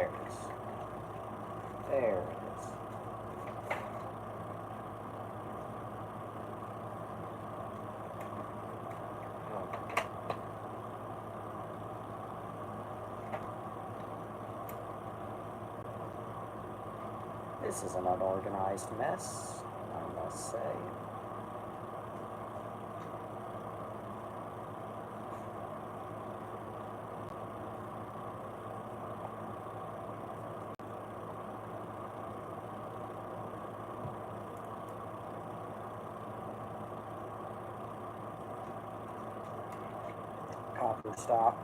There it is. There it is. This is an unorganized mess, I must say. Copper stop.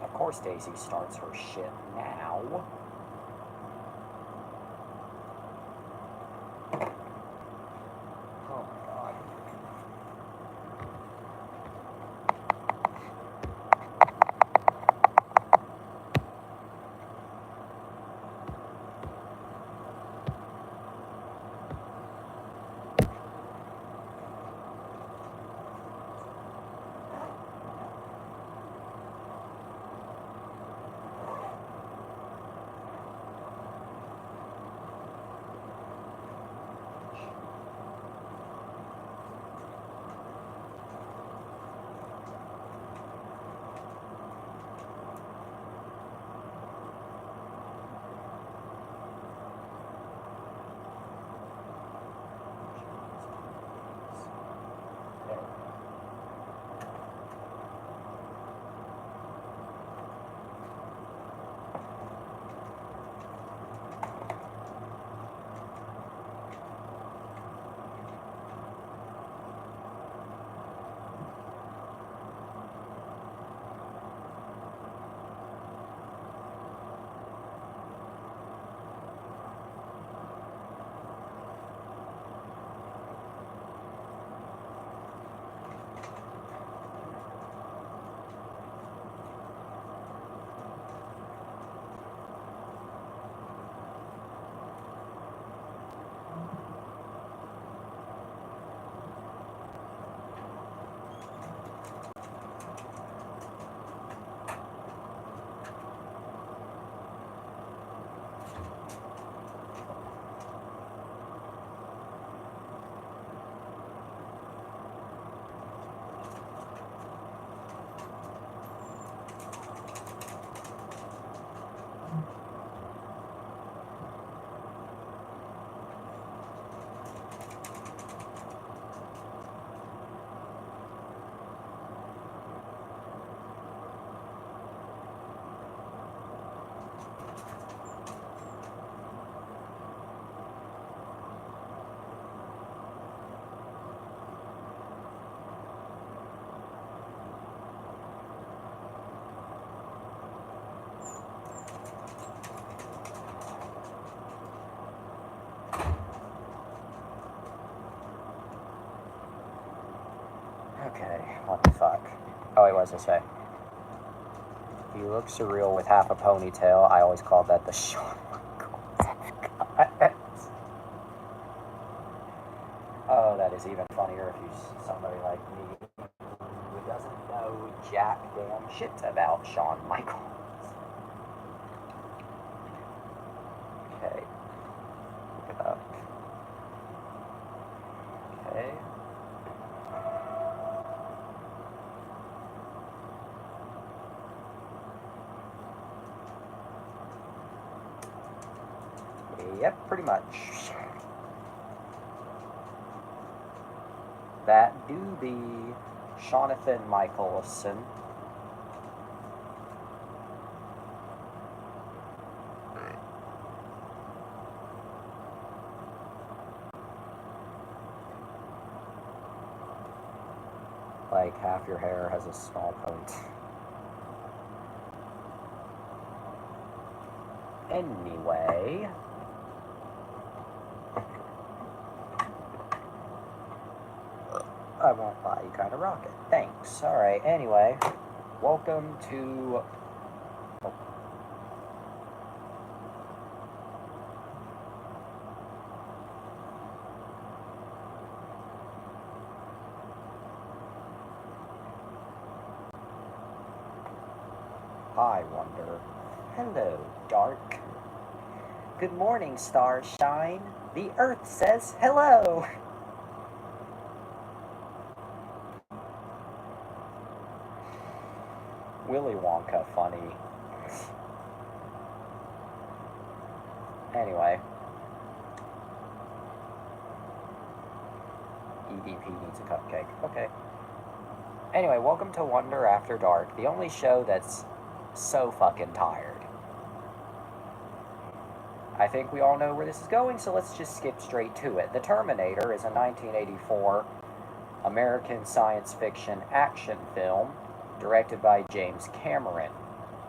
Of course Daisy starts her shit now. Oh my god. Okay, what the fuck? Oh, wait, what was I say? You look surreal with half a ponytail. I always called that the Shawn Michaels. Oh, that is even funnier if you somebody like me who doesn't know jack damn shit about Shawn Michaels. Okay. Pick it up. Okay. Yep, pretty much. That do be Jonathan Michelson. Like half your hair has a small point. Anyway. I won't lie, you kind of rock it. Thanks. Alright, anyway. Welcome to Hi, Wonder. Hello, Dark. Good morning, stars shine. The Earth says hello. Willy Wonka funny. Anyway. EDP needs a cupcake. Okay. Anyway, welcome to Wonder After Dark, the only show that's so fucking tired. I think we all know where this is going, so let's just skip straight to it. The Terminator is a 1984 American science fiction action film directed by James Cameron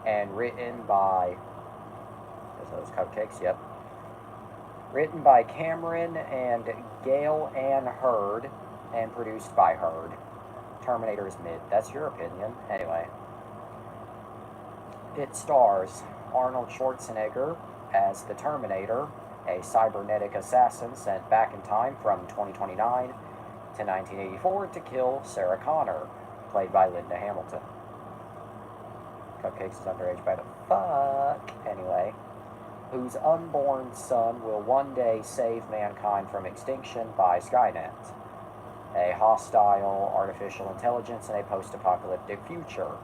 and written by... those cupcakes? Yep. Written by Cameron and Gail Ann Hurd and produced by Hurd. Terminator is mid. That's your opinion. Anyway. It stars Arnold Schwarzenegger as the Terminator, a cybernetic assassin sent back in time from 2029 to 1984 to kill Sarah Connor, played by Linda Hamilton. Cupcakes is underage by the fuck. Anyway. Whose unborn son will one day save mankind from extinction by Skynet, a hostile artificial intelligence in a post-apocalyptic future.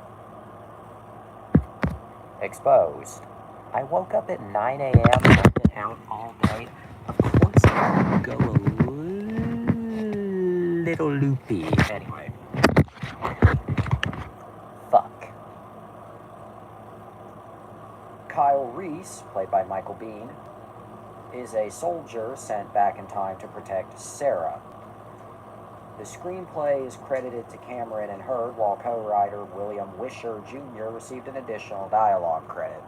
Exposed. I woke up at 9 a.m. and I've been out all day. Of course I go a little loopy. Anyway. Fuck. Kyle Reese, played by Michael Biehn, is a soldier sent back in time to protect Sarah. The screenplay is credited to Cameron and Hurd, while co-writer William Wisher Jr. received an additional dialogue credit.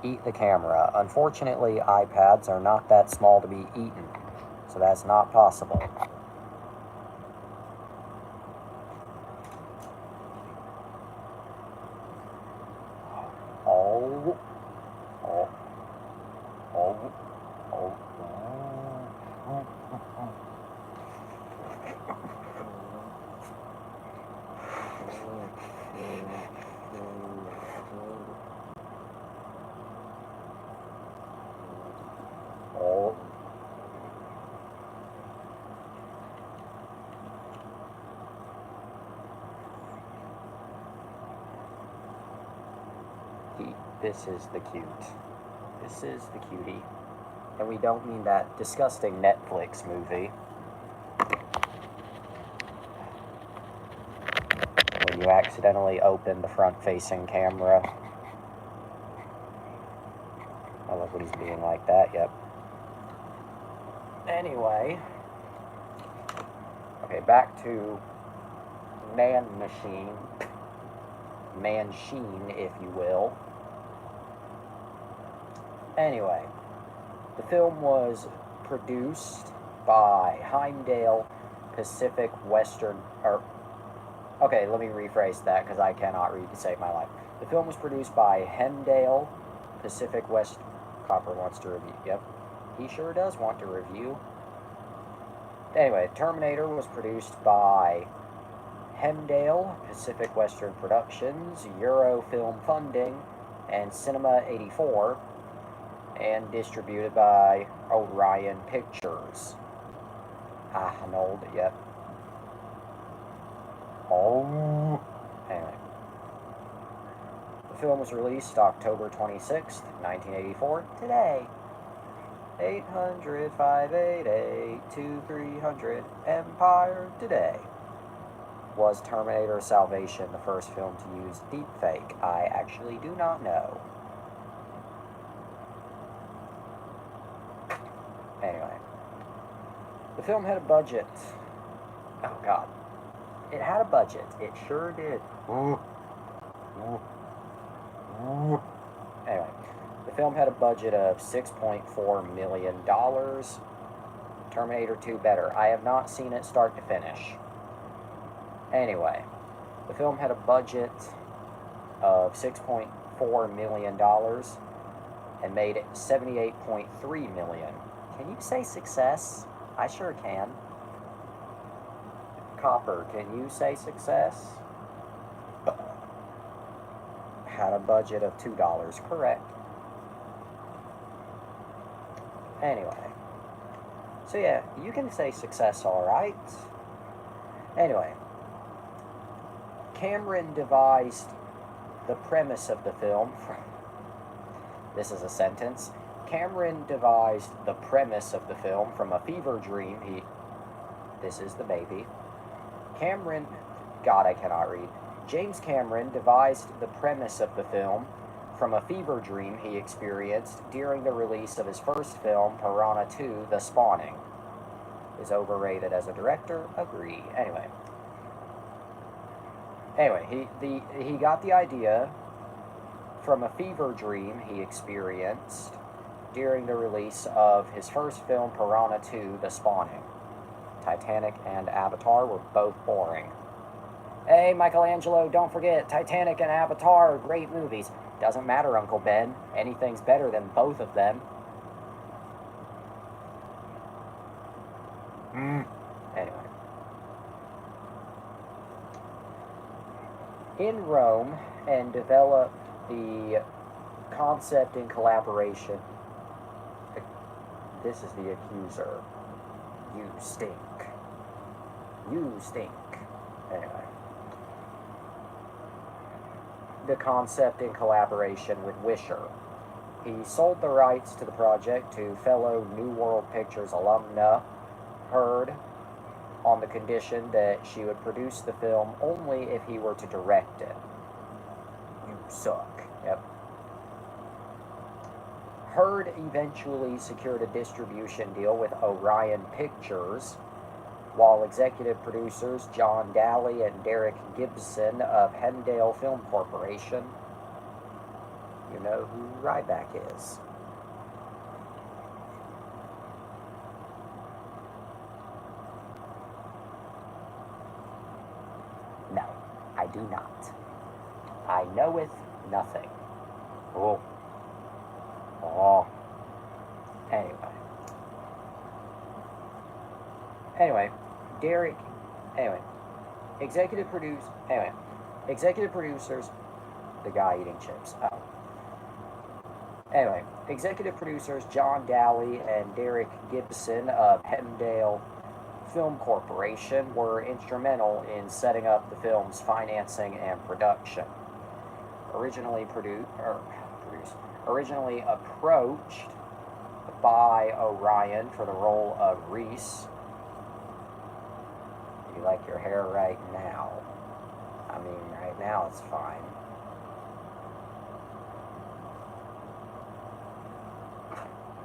Eat the camera. Unfortunately, iPads are not that small to be eaten, so that's not possible. This is the cute. This is the cutie. And we don't mean that disgusting Netflix movie. When you accidentally open the front-facing camera. I love what he's being like that, yep. Anyway. Okay, back to Man-Machine. Man-Sheen, if you will. Anyway, the film was produced by Heimdall Pacific Western, okay, let me rephrase that because I cannot read to save my life. The film was produced by Heimdall Pacific West. Copper wants to review. Yep, he sure does want to review. Anyway, Terminator was produced by Heimdall Pacific Western Productions, Eurofilm Funding, and Cinema 84. And distributed by Orion Pictures. Arnold, yep. Oh. Anyway. The film was released October 26th, 1984, today. 800-588-2300, Empire Today. Was Terminator Salvation the first film to use deepfake? I actually do not know. Anyway, the film had a budget. Oh god. It had a budget. It sure did. Anyway, the film had a budget of $6.4 million. Terminator 2 better. I have not seen it start to finish. Anyway, the film had a budget of $6.4 million and made $78.3 million. Can you say success? I sure can. Copper, can you say success? Had a budget of $2, correct. Anyway. So yeah, you can say success, alright. Anyway. Cameron devised the premise of the film from... This is a sentence. Cameron devised the premise of the film from a fever dream he... This is the baby. Cameron... God, I cannot read. James Cameron devised the premise of the film from a fever dream he experienced during the release of his first film, Piranha 2: The Spawning. Is overrated as a director? Agree. Anyway, he got the idea from a fever dream he experienced during the release of his first film, Piranha 2: The Spawning. Titanic and Avatar were both boring. Hey, Michelangelo, don't forget, Titanic and Avatar are great movies. Doesn't matter, Uncle Ben. Anything's better than both of them. Anyway. In Rome, and develop the concept in collaboration. This is the accuser. You stink. You stink. Anyway. The concept in collaboration with Wisher. He sold the rights to the project to fellow New World Pictures alumna Heard on the condition that she would produce the film only if he were to direct it. You suck. Yep. Heard eventually secured a distribution deal with Orion Pictures, while executive producers John Daly and Derek Gibson of Hemdale Film Corporation, you know who Ryback is. No, I do not. I knoweth nothing. Oh. Oh. Anyway, Derek, executive producers, the guy eating chips, executive producers John Daly and Derek Gibson of Hemdale Film Corporation were instrumental in setting up the film's financing and production. Originally approached by Orion for the role of Reese. You like your hair right now? I mean, right now it's fine.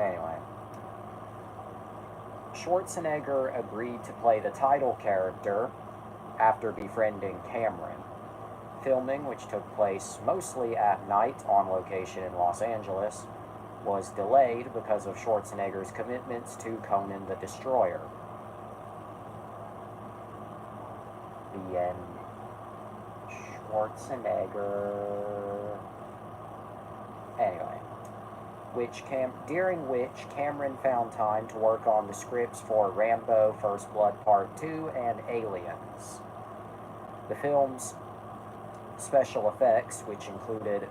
Anyway. Schwarzenegger agreed to play the title character after befriending Cameron. Filming, which took place mostly at night on location in Los Angeles, was delayed because of Schwarzenegger's commitments to Conan the Destroyer. The end. Schwarzenegger. Anyway, during which Cameron found time to work on the scripts for Rambo: First Blood Part 2 and Aliens. The film's special effects, which included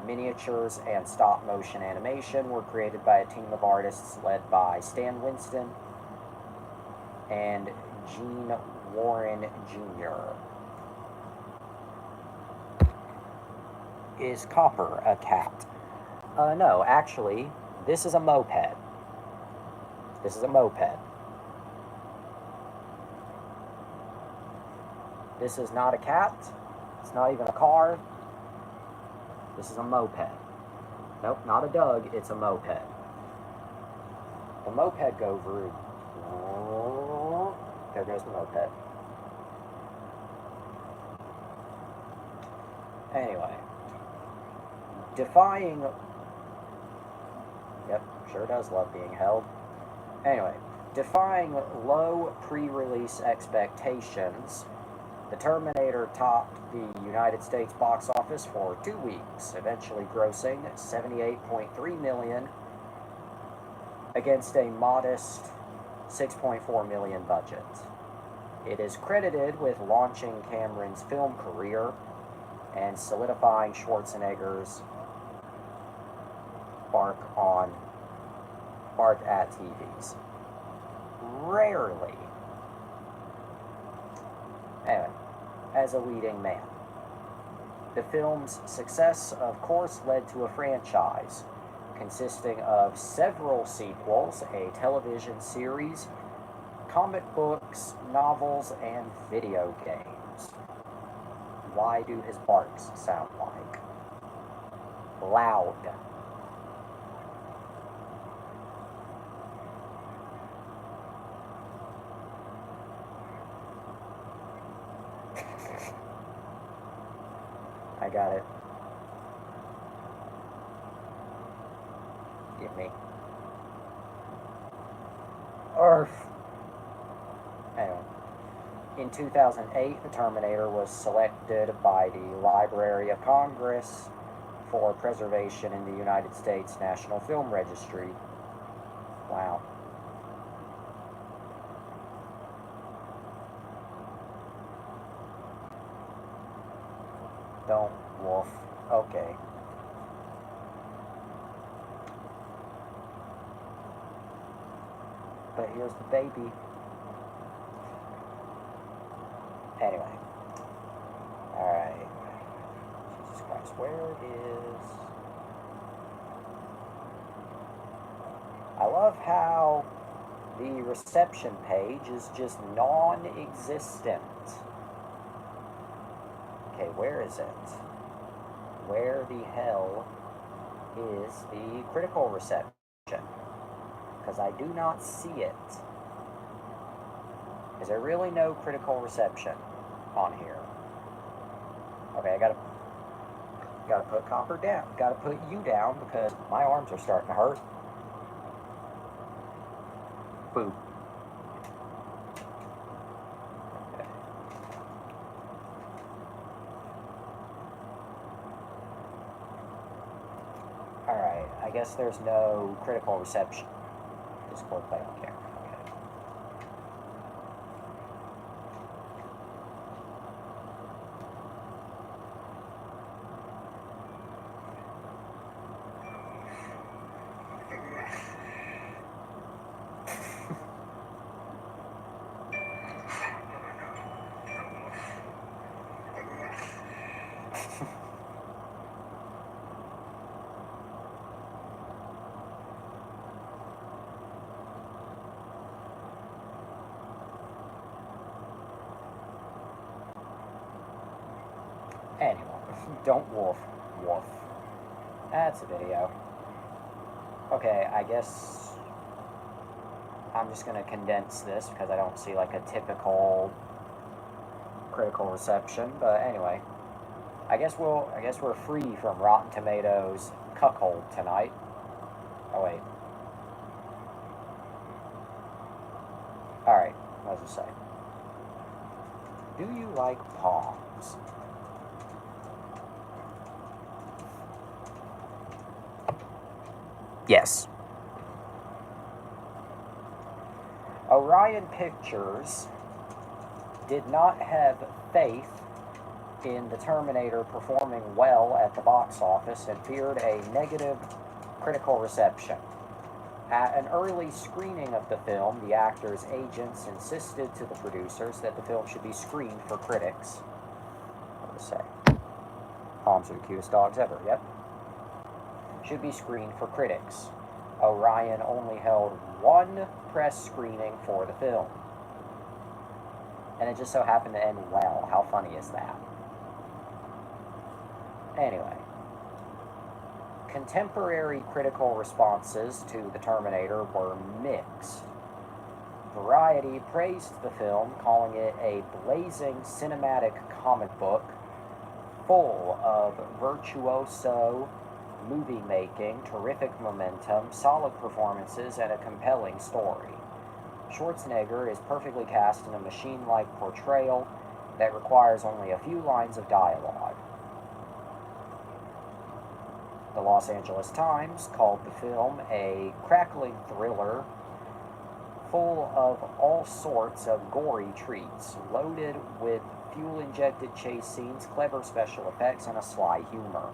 miniatures and stop-motion animation, were created by a team of artists led by Stan Winston and Gene Warren Jr. Is Copper a cat? No, actually, this is a moped. This is a moped. This is not a cat. It's not even a car. This is a moped. Nope, not a Doug, it's a moped. The moped go vroom. There goes the moped. Anyway. Defying... Yep, sure does love being held. Anyway. Defying low pre-release expectations, The Terminator topped the United States box office for 2 weeks, eventually grossing $78.3 million against a modest $6.4 million budget. It is credited with launching Cameron's film career and solidifying Schwarzenegger's bark at TVs. Rarely. Anyway, as a leading man. The film's success, of course, led to a franchise consisting of several sequels, a television series, comic books, novels, and video games. Why do his barks sound like? Loud. I got it. Give me. Arf. Anyway. In 2008, the Terminator was selected by the Library of Congress for preservation in the United States National Film Registry. Wow. Don't wolf. Okay. But here's the baby. Anyway. Alright. Jesus Christ, where is... I love how the reception page is just non-existent. Okay, where is it? Where the hell is the critical reception? Because I do not see it. Is there really no critical reception on here? Okay, I gotta put Copper down. Gotta put you down because my arms are starting to hurt. Boop. Okay. Alright, I guess there's no critical reception. Discord play on camera. Okay. Anyway, don't wolf. Wolf. That's a video. Okay, I guess I'm just gonna condense this because I don't see like a typical critical reception. But anyway, I guess we're free from Rotten Tomatoes cuckold tonight. Oh wait. Alright, what does it say? Do you like palms? Yes. Orion Pictures did not have faith in the Terminator performing well at the box office and feared a negative critical reception. At an early screening of the film, the actor's agents insisted to the producers that the film should be screened for critics. What does it say? Palms are the cutest dogs ever, yep. Should be screened for critics. Orion only held one press screening for the film. And it just so happened to end well. How funny is that? Anyway. Contemporary critical responses to The Terminator were mixed. Variety praised the film, calling it a blazing cinematic comic book full of virtuoso movie making, terrific momentum, solid performances, and a compelling story. Schwarzenegger is perfectly cast in a machine-like portrayal that requires only a few lines of dialogue. The Los Angeles Times called the film a crackling thriller full of all sorts of gory treats, loaded with fuel-injected chase scenes, clever special effects, and a sly humor.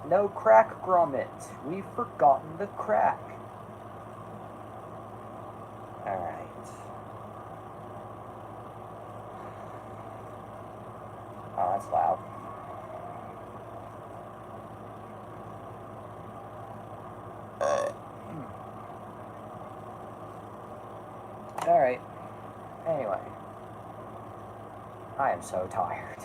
No crack, Gromit. We've forgotten the crack. Alright. Oh, that's loud. Alright. Anyway. I am so tired.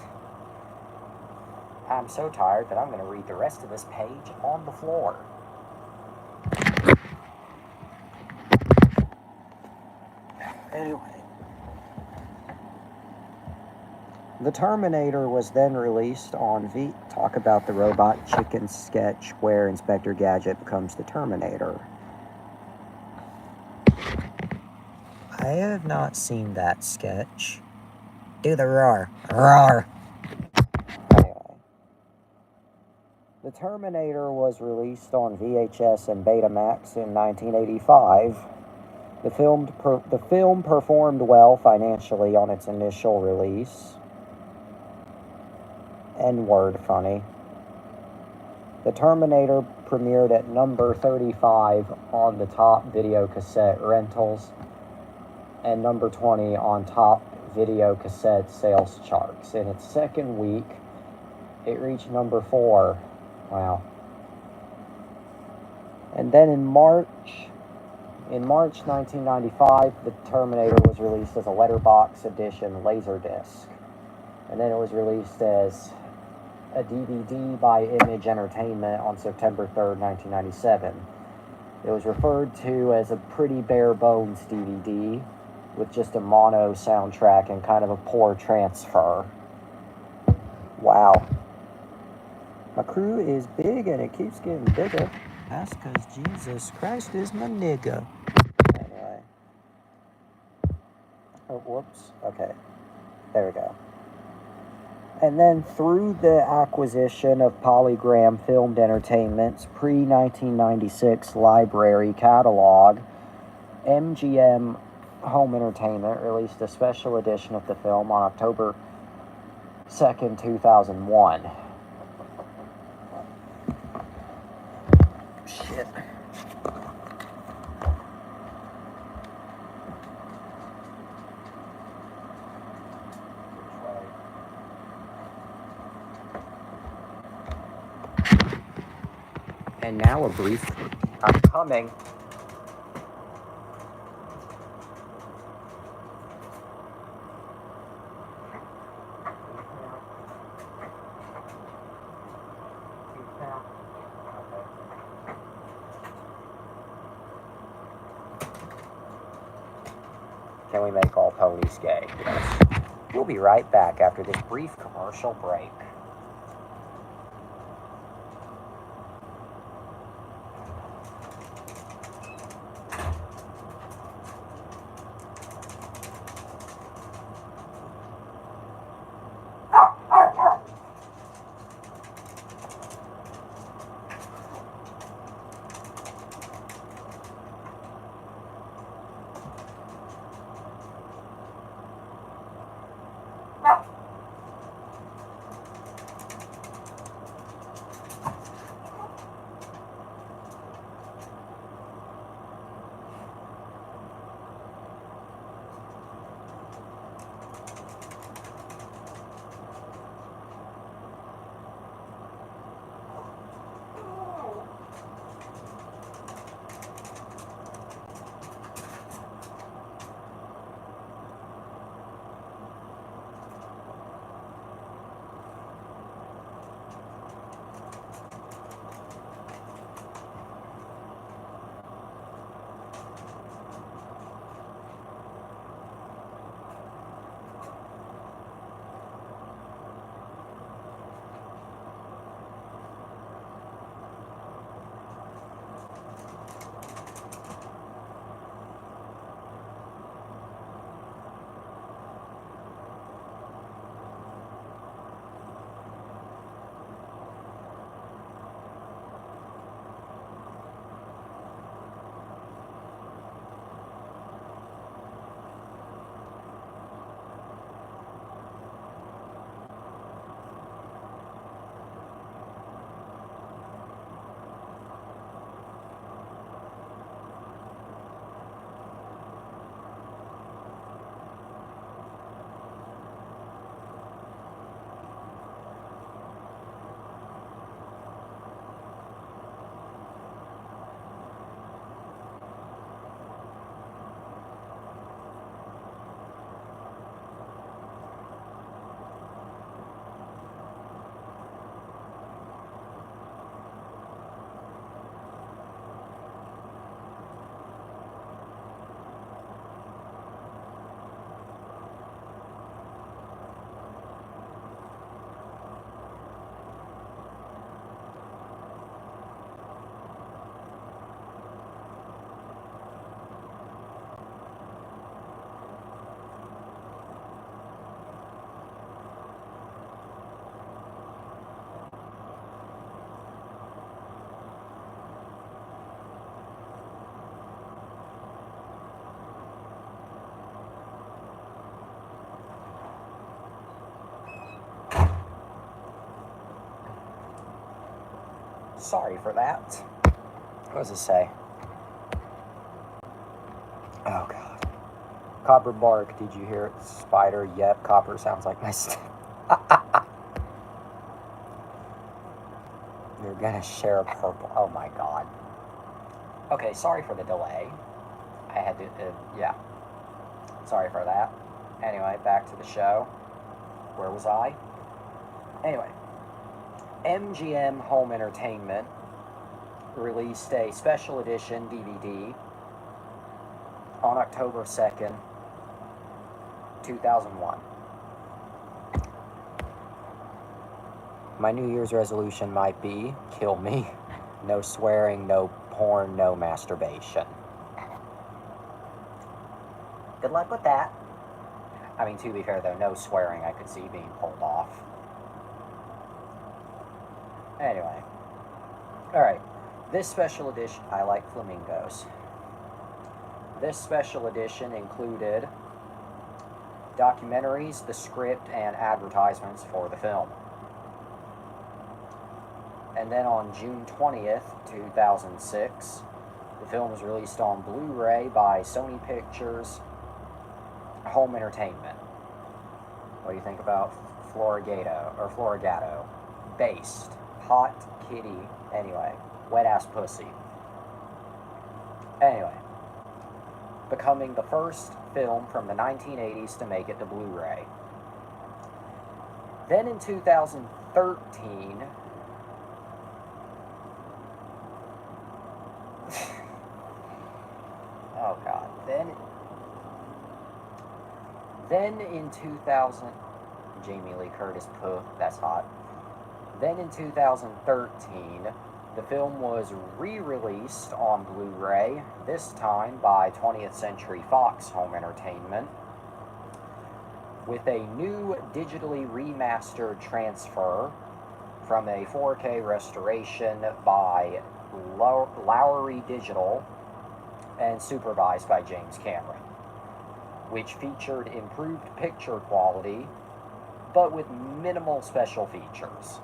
I'm so tired that I'm going to read the rest of this page on the floor. Anyway. The Terminator was then released on talk about the robot chicken sketch where Inspector Gadget becomes the Terminator. I have not seen that sketch. Do the roar. Roar! Anyway. The Terminator was released on VHS and Betamax in 1985. The film performed well financially on its initial release. N-word funny. The Terminator premiered at number 35 on the top video cassette rentals and number 20 on top video cassette sales charts. In its second week, it reached number 4. Wow. And then in March 1995, the Terminator was released as a letterbox edition Laserdisc. And then it was released as a DVD by Image Entertainment on September 3rd, 1997. It was referred to as a pretty bare bones DVD with just a mono soundtrack and kind of a poor transfer. Wow. My crew is big and it keeps getting bigger. That's because Jesus Christ is my nigga. Anyway. Oh, whoops. Okay. There we go. And then through the acquisition of Polygram Filmed Entertainment's pre-1996 library catalog, MGM Home Entertainment released a special edition of the film on October 2nd, 2001. Shit. And now a brief... I'm coming. Can we make all ponies gay? Yes. We'll be right back after this brief commercial break. sorry for that. What does it say? Oh, God. Copper bark, did you hear it? Spider, yep. Copper sounds like my stuff. You're gonna share a purple. Oh, my God. Okay, sorry for the delay. I had to, yeah. Sorry for that. Anyway, back to the show. Where was I? Anyway, MGM Home Entertainment released a special edition DVD on October 2nd, 2001. My New Year's resolution might be, kill me. No swearing, no porn, no masturbation. Good luck with that. I mean, to be fair though, no swearing I could see being pulled off. Anyway. Alright. This special edition, I like flamingos. This special edition included documentaries, the script, and advertisements for the film. And then on June 20th, 2006, the film was released on Blu-ray by Sony Pictures Home Entertainment. What do you think about Florigato? Based. Hot kitty. Anyway. Wet ass pussy. Anyway. Becoming the first film from the 1980s to make it to Blu-ray. Then in 2013... oh God. Then in 2000... Jamie Lee Curtis, that's hot. Then in 2013, the film was re-released on Blu-ray, this time by 20th Century Fox Home Entertainment, with a new digitally remastered transfer from a 4K restoration by Lowry Digital and supervised by James Cameron, which featured improved picture quality, but with minimal special features.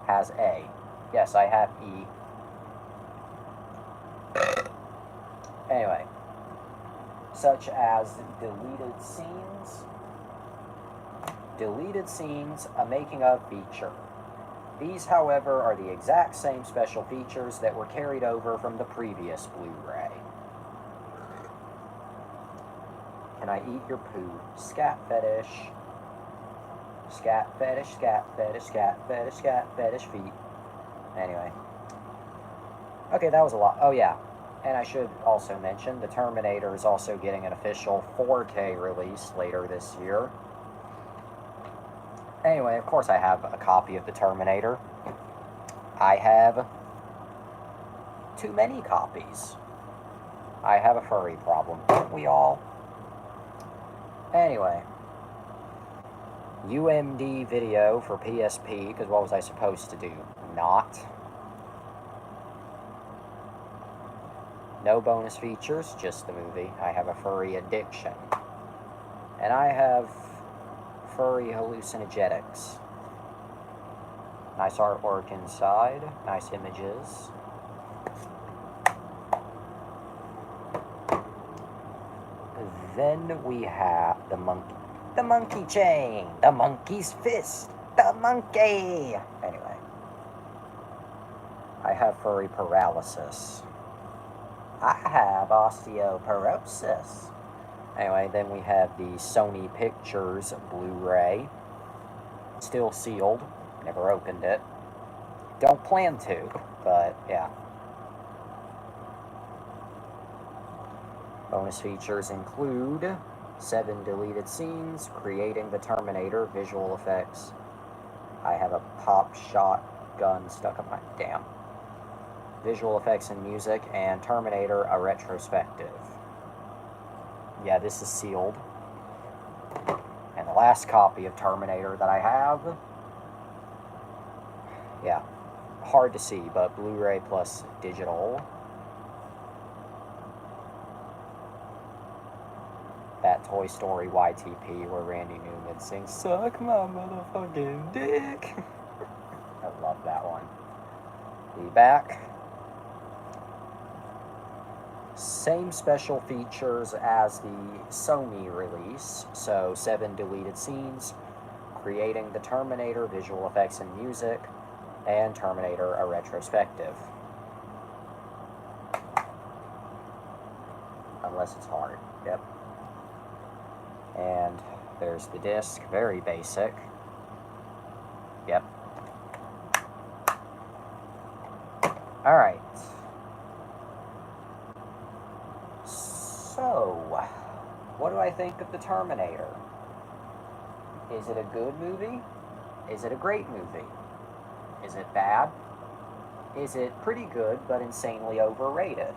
Has A. Yes, I have E. Anyway, such as deleted scenes, a making of feature. These, however, are the exact same special features that were carried over from the previous Blu-ray. Can I eat your poo? Scat fetish. Scat fetish, scat fetish, scat fetish, scat fetish feet. Anyway. Okay, that was a lot. Oh, yeah. And I should also mention, the Terminator is also getting an official 4K release later this year. Anyway, of course I have a copy of the Terminator. I have too many copies. I have a furry problem, don't we all? Anyway. UMD video for PSP, because what was I supposed to do? Not. No bonus features, just the movie. I have a furry addiction. And I have furry hallucinogenics. Nice artwork inside, nice images. Then we have the monkey chain, the monkey's fist, the monkey. Anyway, I have furry paralysis. I have osteoporosis. Anyway, then we have the Sony Pictures Blu-ray. Still sealed. Never opened it. Don't plan to, but yeah. Bonus features include 7 deleted scenes, creating the Terminator, visual effects. I have a pop shotgun stuck up my damn. Visual effects and music, and Terminator, a retrospective. Yeah, this is sealed. And the last copy of Terminator that I have, yeah, hard to see, but Blu-ray plus digital. That Toy Story YTP where Randy Newman sings, "Suck my motherfucking dick." I love that one. The back. Same special features as the Sony release, so 7 deleted scenes, creating the Terminator visual effects and music, and Terminator a retrospective. Unless it's hard, yep. And there's the disc, very basic. Yep. Alright. So, what do I think of the Terminator? Is it a good movie? Is it a great movie? Is it bad? Is it pretty good but insanely overrated?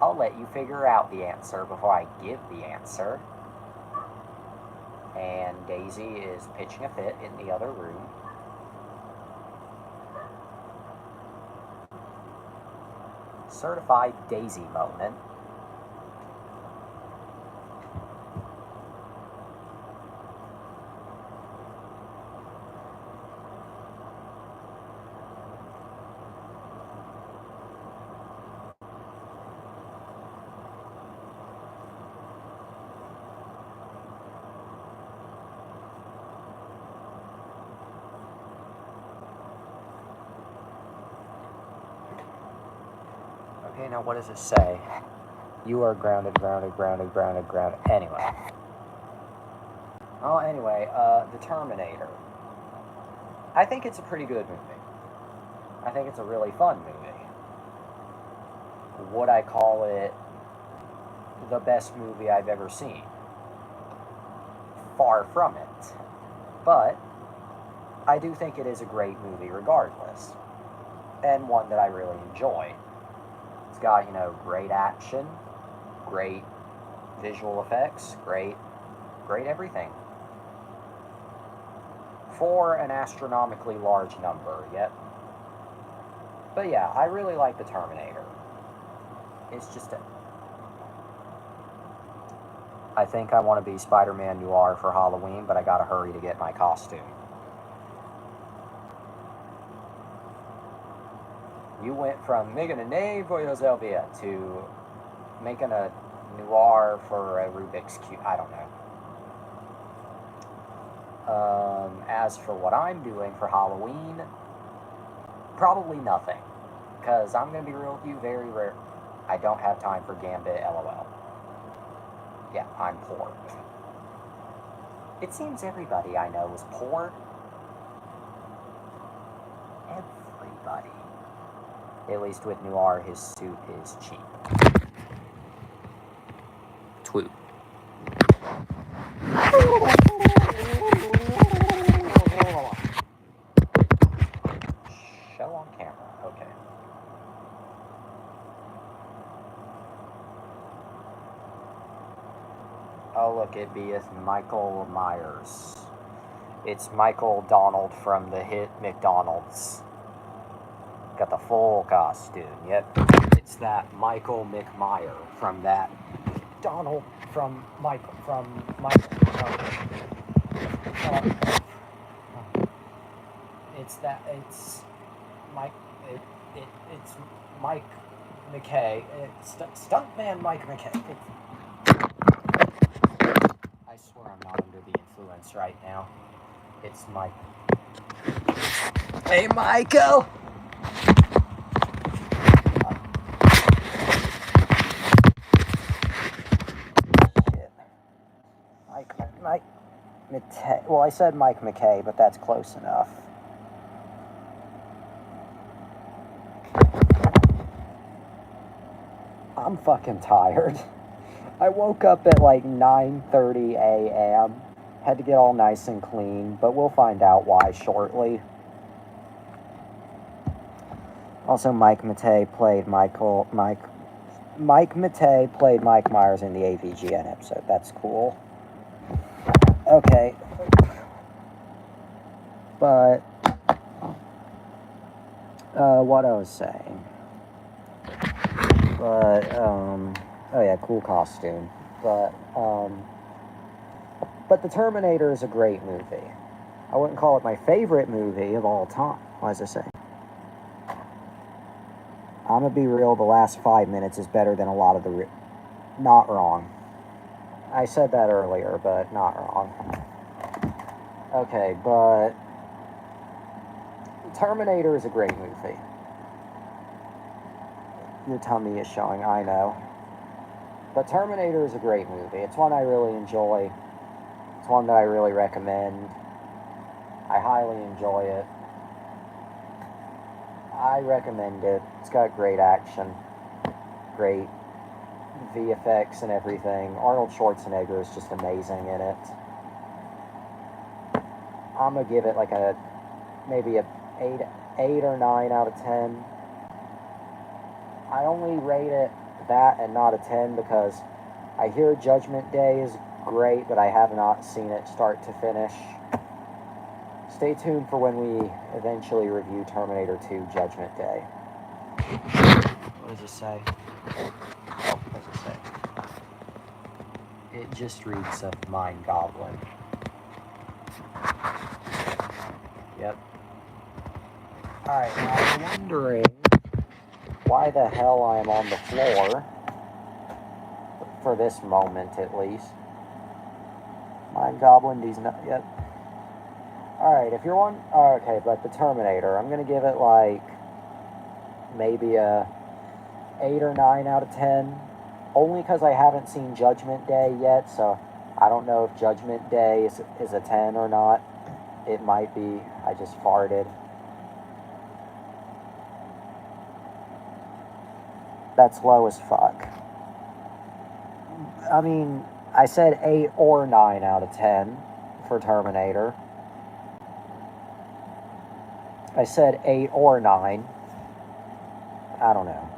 I'll let you figure out the answer before I give the answer. And Daisy is pitching a fit in the other room. Certified Daisy moment. Okay, now what does it say? You are grounded. Anyway. Oh, anyway, The Terminator. I think it's a pretty good movie. I think it's a really fun movie. Would I call it the best movie I've ever seen? Far from it. But I do think it is a great movie regardless. And one that I really enjoy. It's got, great action, great visual effects, great everything. For an astronomically large number, yet. But yeah, I really like the Terminator. It's just I think I want to be Spider-Man Noir for Halloween, but I gotta hurry to get my costume. You went from making a name for yourself here to making a noir for a Rubik's Cube. I don't know. As for what I'm doing for Halloween, probably nothing. Because I'm going to be real with you, very rare. I don't have time for Gambit, LOL. Yeah, I'm poor. It seems everybody I know is poor. Everybody. At least with Noir, his suit is cheap. Tweet. Show on camera, okay. Oh, look, it beeth Michael Myers. It's Michael Donald from the hit McDonald's. Got the full costume, yep. It's that Michael McMyer from that Donald from Michael. It's Mike, it's Mike McKay. It's Stuntman Mike McKay. I swear I'm not under the influence right now. It's Mike. Hey, Michael! Mike McKay. Well, I said Mike McKay, but that's close enough. I'm fucking tired. I woke up at like 9:30 a.m. Had to get all nice and clean, but we'll find out why shortly. Also, Mike Matei played Mike Matei played Mike Myers in the AVGN episode. That's cool. Okay. But what I was saying. But oh yeah, cool costume. But The Terminator is a great movie. I wouldn't call it my favorite movie of all time. What was I saying? I'm gonna be real, the last 5 minutes is better than a lot of the... Not wrong. I said that earlier, but not wrong. Okay, but... Terminator is a great movie. Your tummy is showing, I know. But Terminator is a great movie. It's one I really enjoy. It's one that I really recommend. I highly enjoy it. I recommend it. It's got great action, great VFX and everything. Arnold Schwarzenegger is just amazing in it. I'm gonna give it like a maybe a 8 or 9 out of 10. I only rate it that and not a 10 because I hear Judgment Day is great, but I have not seen it start to finish. Stay tuned for when we eventually review Terminator 2 Judgment Day. What does it say? Oh, what does it say? It just reads of Mind Goblin. Yep. Alright, now I'm wondering why the hell I am on the floor. For this moment, at least. Mind Goblin, these not yet. Alright, if you're one... Oh, okay, but the Terminator, I'm gonna give it like... maybe a 8 or 9 out of 10. Only because I haven't seen Judgment Day yet, so I don't know if Judgment Day is a 10 or not. It might be. I just farted. That's low as fuck. I mean, I said 8 or 9 out of 10 for Terminator. I said 8 or 9. I don't know.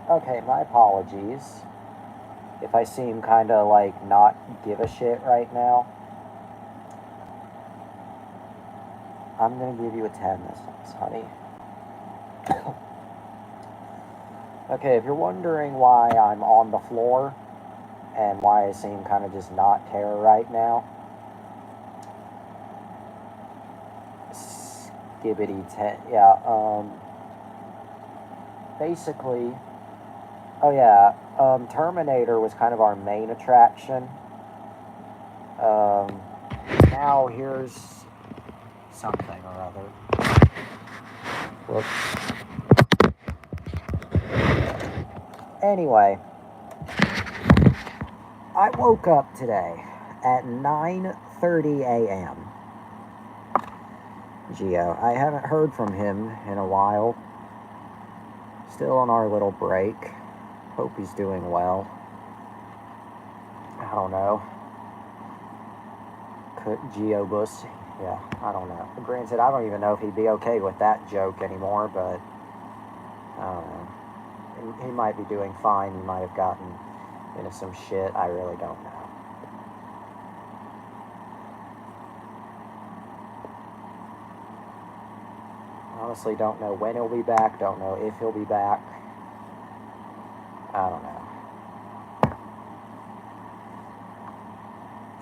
Okay, my apologies if I seem kind of like not give a shit right now. I'm going to give you a 10 this time, honey. Okay, if you're wondering why I'm on the floor and why I seem kind of just not care right now, skibbity 10, yeah, basically, oh yeah, Terminator was kind of our main attraction. Now here's something or other. Whoops. Anyway, I woke up today at 9:30 a.m. Gio, I haven't heard from him in a while. Still on our little break. Hope he's doing well. I don't know. Gio Bus. Yeah, I don't know. Granted, I don't even know if he'd be okay with that joke anymore, but I don't know. He might be doing fine. He might have gotten into some shit. I really don't know. Honestly, don't know when he'll be back. Don't know if he'll be back. I don't know.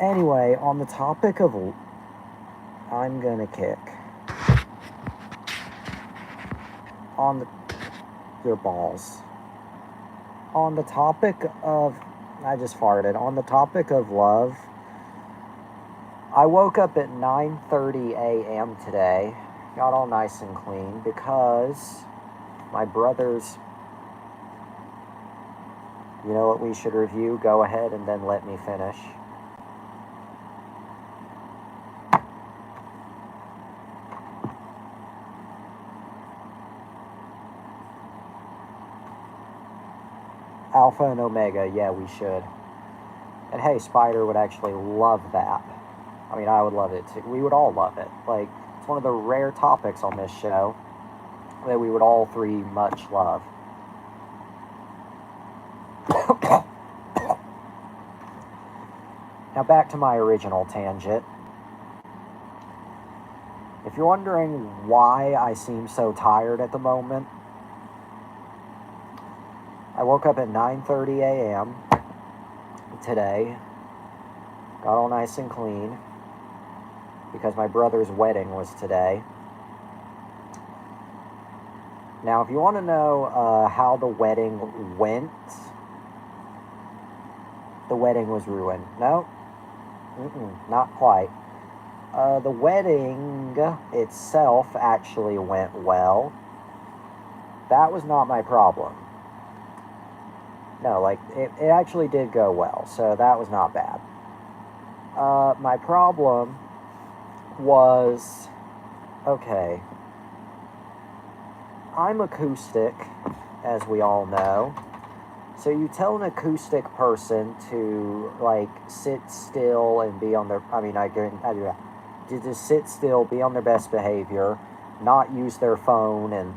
Anyway, on the topic of... I'm gonna kick. On the... Your balls. On the topic of... I just farted. On the topic of love, I woke up at 9:30 a.m. today. Got all nice and clean because my brother's... You know what we should review? Go ahead and then let me finish. Alpha and Omega, yeah, we should. And hey, Spider would actually love that. I mean, I would love it too. We would all love it. Like, it's one of the rare topics on this show that we would all three much love. Now back to my original tangent. If you're wondering why I seem so tired at the moment, I woke up at 9:30 a.m. today, got all nice and clean, because my brother's wedding was today. Now, if you want to know how the wedding went, the wedding was ruined. No, not quite. The wedding itself actually went well. That was not my problem. No, like, it actually did go well, so that was not bad. My problem was, okay, I'm acoustic, as we all know. So you tell an acoustic person to, like, sit still and be on their, I do that. To just sit still, be on their best behavior, not use their phone, and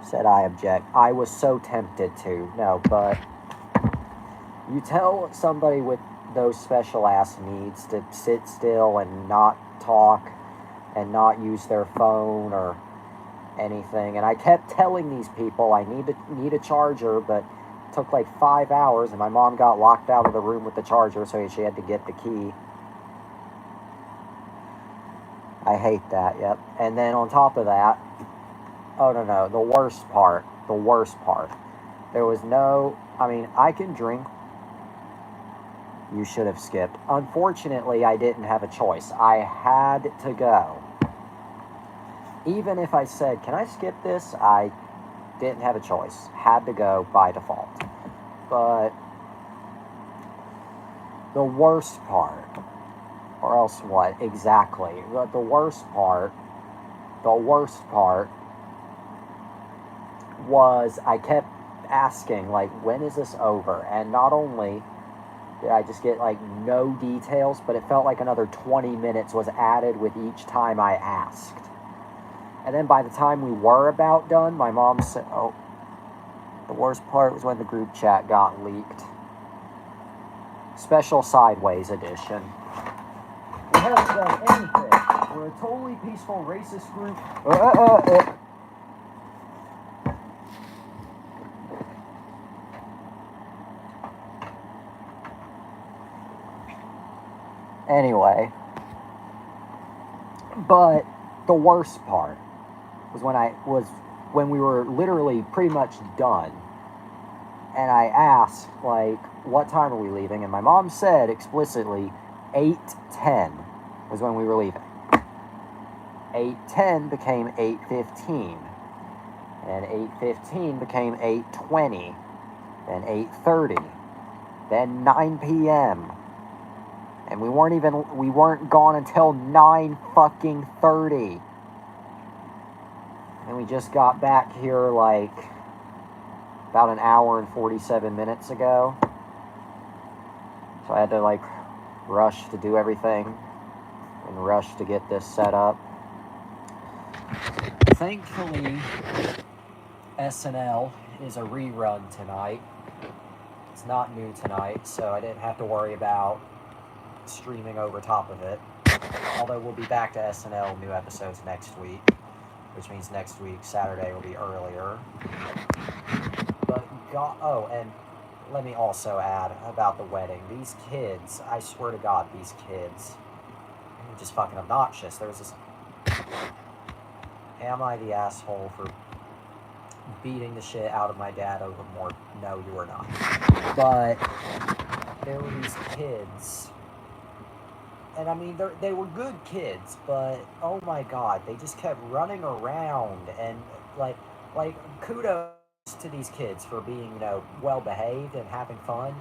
said I object. I was so tempted to. No, but you tell somebody with those special ass needs to sit still and not talk and not use their phone or anything. And I kept telling these people I need a charger, but it took like 5 hours, and my mom got locked out of the room with the charger, so she had to get the key. I hate that, yep. And then on top of that, oh no, the worst part. There was no, I can drink. You should have skipped. Unfortunately, I didn't have a choice. I had to go. Even if I said, can I skip this? I didn't have a choice. Had to go by default. But the worst part, or else what? Exactly. But the worst part was I kept asking, like, when is this over? And not only did I just get, like, no details, but it felt like another 20 minutes was added with each time I asked. And then by the time we were about done, my mom said, oh, the worst part was when the group chat got leaked. Special Sideways edition. We haven't done anything. We're a totally peaceful racist group. Anyway, but the worst part was when we were literally pretty much done, and I asked, like, what time are we leaving? And my mom said explicitly 8:10 was when we were leaving. 8:10 became 8:15, and 8:15 became 8:20, then 8:30, then 9 p.m., and we weren't gone until 9:30. And we just got back here like about an hour and 47 minutes ago. So I had to like rush to do everything and rush to get this set up. Thankfully, SNL is a rerun tonight. It's not new tonight, so I didn't have to worry about streaming over top of it. Although we'll be back to SNL new episodes next week, which means next week Saturday will be earlier. But and let me also add about the wedding. These kids, I swear to God, these kids are just fucking obnoxious. There was this. Am I the asshole for beating the shit out of my dad over more? No, you are not. But there were these kids. And I mean, they were good kids, but oh my God, they just kept running around and like kudos to these kids for being, well behaved and having fun.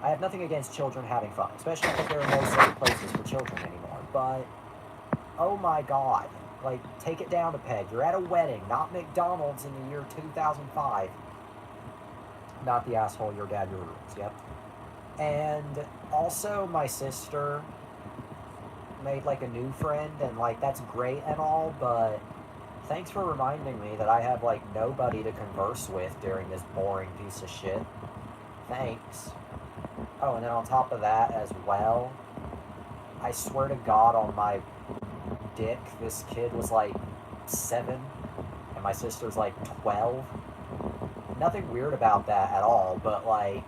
I have nothing against children having fun, especially because there are no safe places for children anymore. But oh my God, like, take it down a peg. You're at a wedding, not McDonald's in the year 2005. Not the asshole your dad rules. Yep. And also, my sister made like a new friend, and like that's great and all, but thanks for reminding me that I have like nobody to converse with during this boring piece of shit. Thanks. Oh, and then on top of that as well, I swear to God on my dick, this kid was like 7 and my sister's like 12. Nothing weird about that at all, but like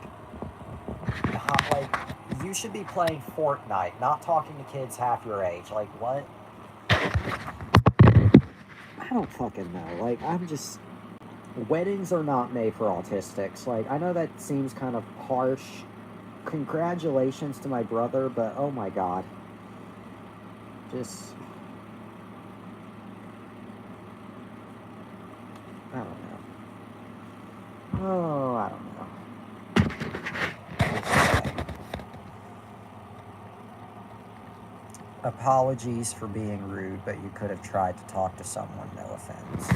you should be playing Fortnite, not talking to kids half your age. Like, what? I don't fucking know. Like, I'm just... Weddings are not made for autistics. Like, I know that seems kind of harsh. Congratulations to my brother, but oh my god. Just... I don't know. Oh, I don't know. Apologies for being rude, but you could have tried to talk to someone, no offense.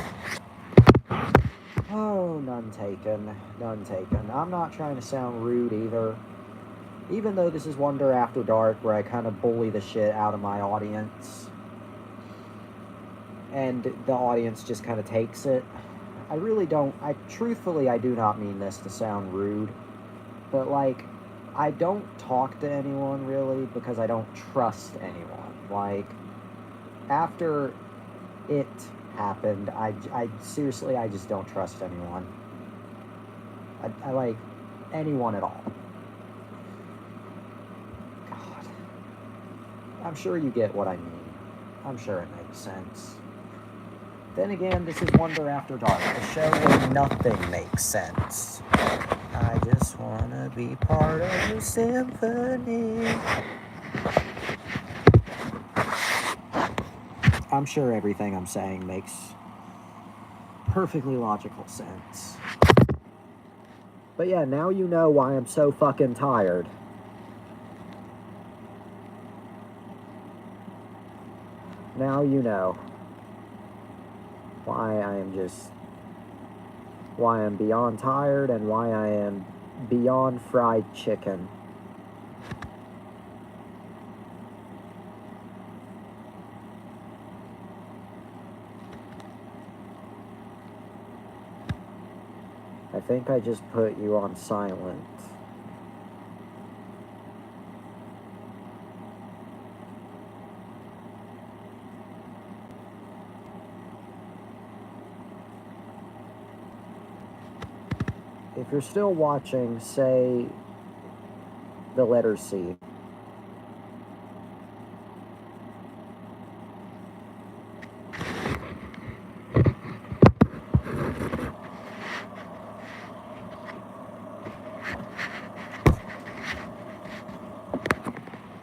Oh, none taken. None taken. I'm not trying to sound rude either. Even though this is Wonder After Dark, where I kind of bully the shit out of my audience. And the audience just kind of takes it. I really don't... Truthfully, I do not mean this to sound rude. But, like, I don't talk to anyone, really, because I don't trust anyone. Like, after it happened, I seriously, I just don't trust anyone. I like, anyone at all. God. I'm sure you get what I mean. I'm sure it makes sense. Then again, this is Wonder After Dark, a show where nothing makes sense. I just wanna be part of the symphony. I'm sure everything I'm saying makes perfectly logical sense. But yeah, now you know why I'm so fucking tired. Now you know why I am just... why I'm beyond tired and why I am beyond fried chicken. I think I just put you on silent. If you're still watching, say the letter C.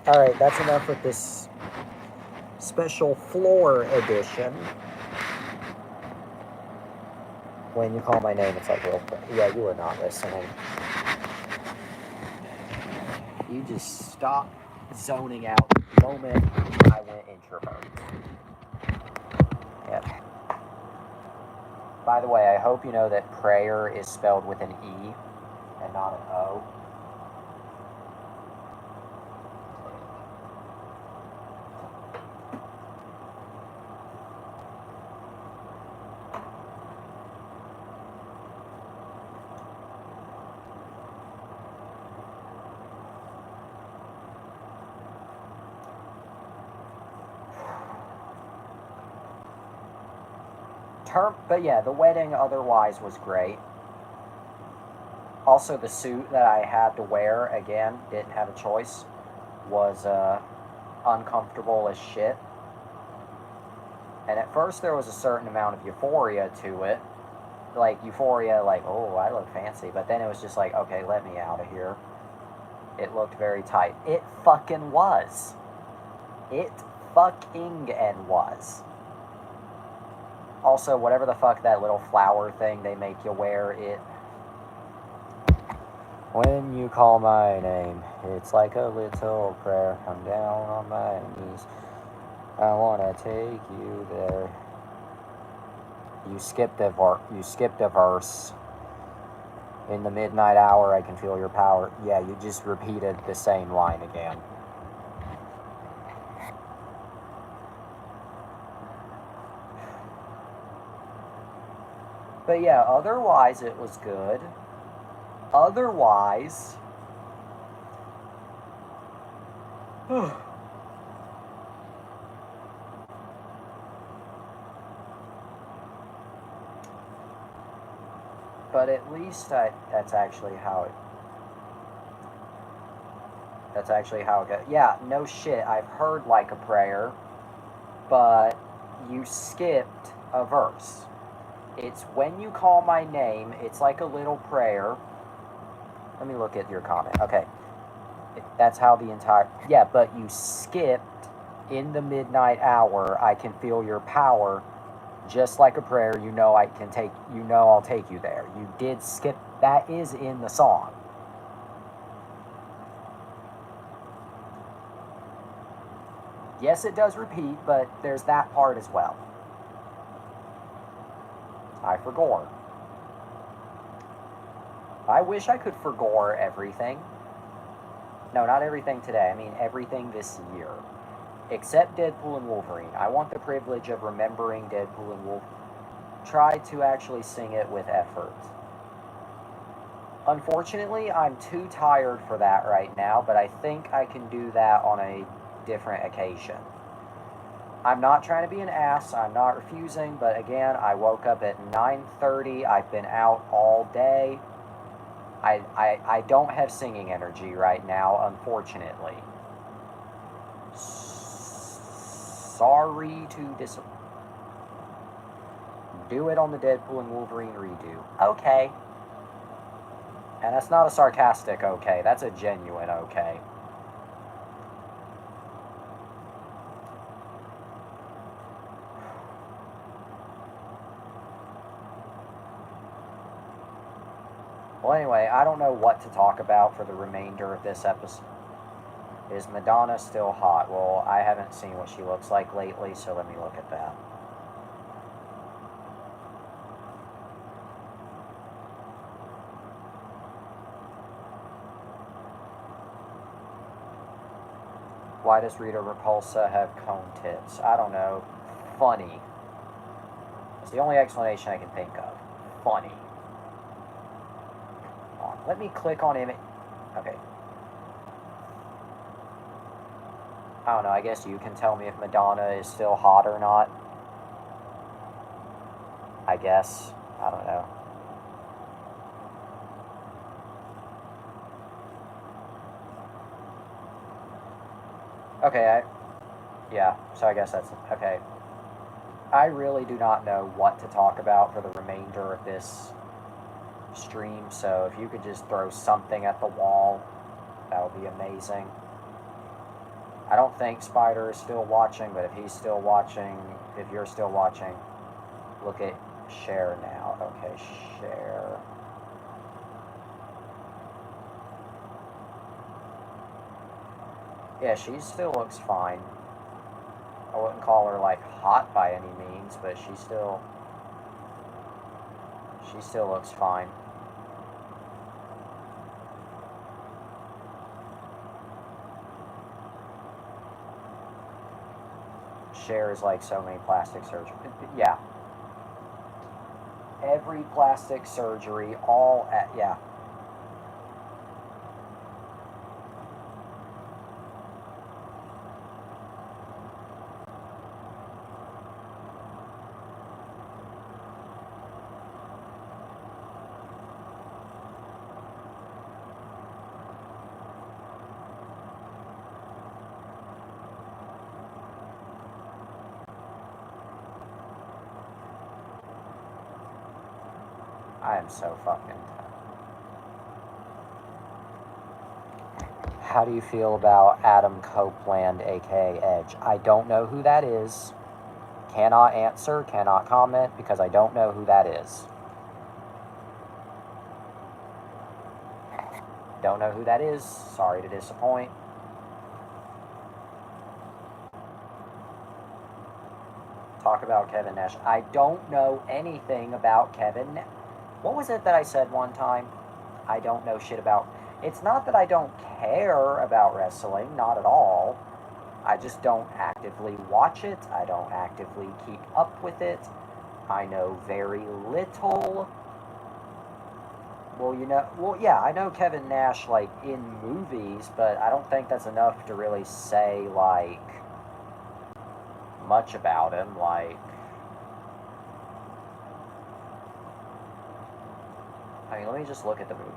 Alright, that's enough with this special floor edition. When you call my name, it's like, real quick. Yeah, you are not listening. You just stopped zoning out the moment I went introvert. Yep. By the way, I hope you know that prayer is spelled with an E and not an O. But yeah, the wedding otherwise was great. Also, the suit that I had to wear, again, didn't have a choice, was uncomfortable as shit. And at first there was a certain amount of euphoria to it. Like, euphoria, like, oh, I look fancy. But then it was just like, okay, let me out of here. It looked very tight. It fucking was. It fucking and was. Also, whatever the fuck that little flower thing they make you wear, it... When you call my name, it's like a little prayer. I'm down on my knees. I wanna take you there. You skipped a verse. In the midnight hour, I can feel your power. Yeah, you just repeated the same line again. But yeah, otherwise it was good. Otherwise... But at least that's actually how it... That's actually how it goes. Yeah, no shit, I've heard like a prayer, but you skipped a verse. It's when you call my name, it's like a little prayer. Let me look at your comment. Okay. That's how the entire... Yeah, but you skipped in the midnight hour. I can feel your power. Just like a prayer, you know I can take... You know I'll take you there. You did skip... That is in the song. Yes, it does repeat, but there's that part as well. I forgore. I wish I could forgore everything. No, not everything today. I mean everything this year. Except Deadpool and Wolverine. I want the privilege of remembering Deadpool and Wolverine. Try to actually sing it with effort. Unfortunately, I'm too tired for that right now, but I think I can do that on a different occasion. I'm not trying to be an ass, I'm not refusing, but again, I woke up at 9:30, I've been out all day. I don't have singing energy right now, unfortunately. Sorry to disappoint. Do it on the Deadpool and Wolverine redo. Okay. And that's not a sarcastic okay, that's a genuine okay. Well, anyway, I don't know what to talk about for the remainder of this episode. Is Madonna still hot? Well, I haven't seen what she looks like lately, so let me look at that. Why does Rita Repulsa have cone tits? I don't know. Funny. It's the only explanation I can think of. Funny. Let me click on image. Okay. I don't know, I guess you can tell me if Madonna is still hot or not. I guess. I don't know. Okay, yeah, so I guess that's... Okay. I really do not know what to talk about for the remainder of this stream, so if you could just throw something at the wall, that would be amazing. I don't think Spider is still watching, but if he's still watching, if you're still watching, look at share now. Okay, share. Yeah, she still looks fine. I wouldn't call her like hot by any means, but she still looks fine. Cher is like so many plastic surgery. Yeah. Every plastic surgery, all at, yeah. I am so fucking... How do you feel about Adam Copeland, aka Edge? I don't know who that is. Cannot answer, cannot comment, because I don't know who that is. Don't know who that is. Sorry to disappoint. Talk about Kevin Nash. I don't know anything about Kevin Nash. What was it that I said one time? I don't know shit about... It's not that I don't care about wrestling, not at all. I just don't actively watch it. I don't actively keep up with it. I know very little. Well, you know... Well, yeah, I know Kevin Nash, like, in movies, but I don't think that's enough to really say, like, much about him, like... I mean, let me just look at the movie.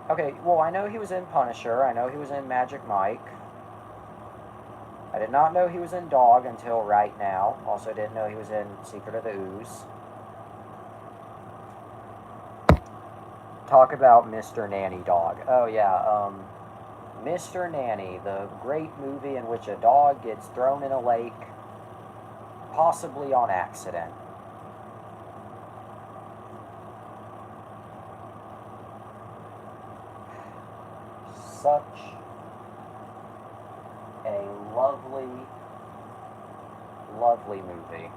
Okay, well, I know he was in Punisher. I know he was in Magic Mike. I did not know he was in Dog until right now. Also didn't know he was in Secret of the Ooze. Talk about Mr. Nanny Dog. Oh yeah, Mr. Nanny, the great movie in which a dog gets thrown in a lake, possibly on accident. Such a lovely, lovely movie.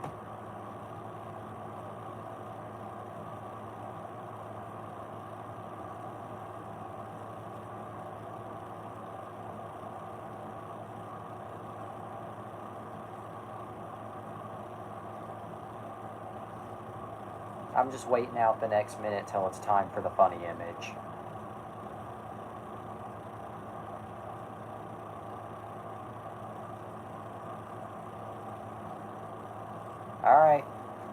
I'm just waiting out the next minute till it's time for the funny image. Alright,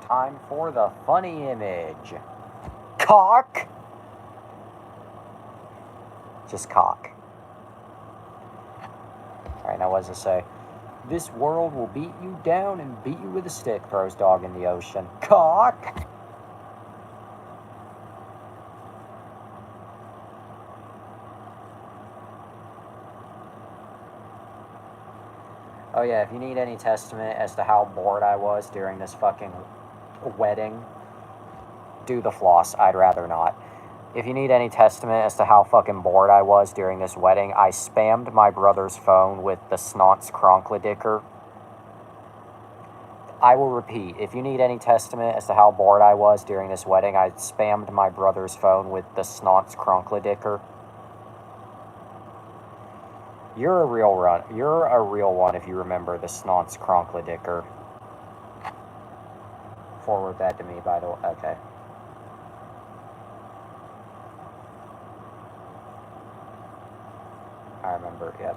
time for the funny image. Cock! Just cock. Alright, now what does it say? This world will beat you down and beat you with a stick, throws dog in the ocean. Cock! Oh yeah, if you need any testament as to how bored I was during this fucking wedding, do the floss. I'd rather not. If you need any testament as to how fucking bored I was during this wedding, I spammed my brother's phone with the Snots Cronkledicker. I will repeat, if you need any testament as to how bored I was during this wedding, I spammed my brother's phone with the Snots Cronkledicker. You're a real one if you remember the Snots Cronkledicker. Forward that to me, by the way. Okay. I remember, yep.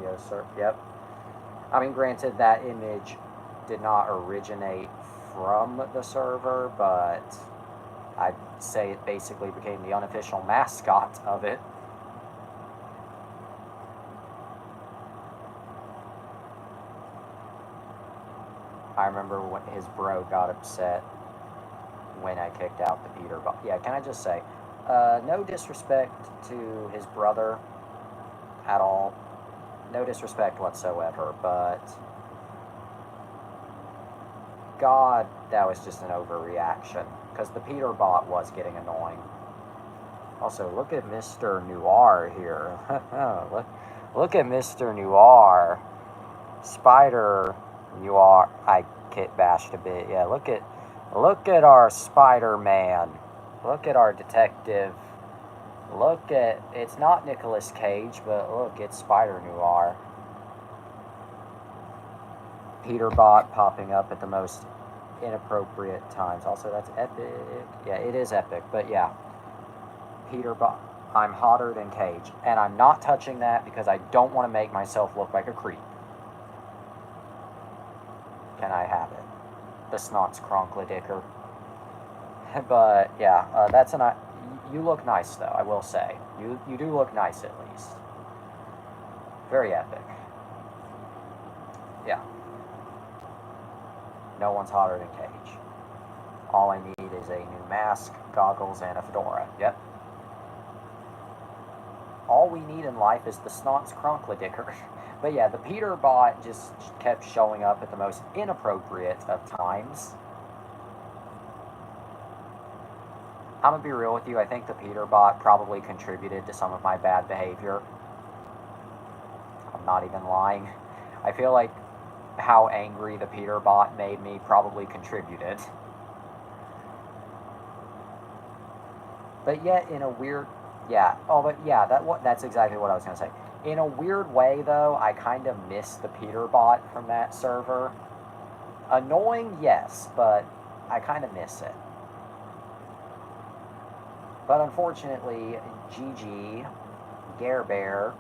Yes, sir. Yep. I mean, granted, that image did not originate from the server, but I'd say it basically became the unofficial mascot of it. I remember when his bro got upset when I kicked out the Peter bot. Yeah, can I just say, no disrespect to his brother at all. No disrespect whatsoever, but God, that was just an overreaction. Because the Peter bot was getting annoying. Also, look at Mr. Noir here. look at Mr. Noir. Spider Noir. I kit bashed a bit. Yeah, look at our Spider-Man. Look at our detective. Look at, it's not Nicolas Cage, but look, it's Spider Noir. Peter bot popping up at the most inappropriate times. Also, that's epic. Yeah, it is epic, but yeah. Peter bot. I'm hotter than Cage, and I'm not touching that because I don't want to make myself look like a creep. Can I have it? The Snots Cronkledicker. But yeah, that's an. You look nice though, I will say. You do look nice at least. Very epic. Yeah. No one's hotter than Cage. All I need is a new mask, goggles, and a fedora. Yep. All we need in life is the Snots Cronkledicker. But yeah, the Peter bot just kept showing up at the most inappropriate of times. I'm gonna be real with you, I think the Peter bot probably contributed to some of my bad behavior. I'm not even lying. I feel like how angry the Peter bot made me probably contributed. But yet, in a weird... Yeah, oh, but yeah, that's exactly what I was gonna say. In a weird way, though, I kind of miss the Peter bot from that server. Annoying, yes, but I kind of miss it. But unfortunately, GG, Gare Bear,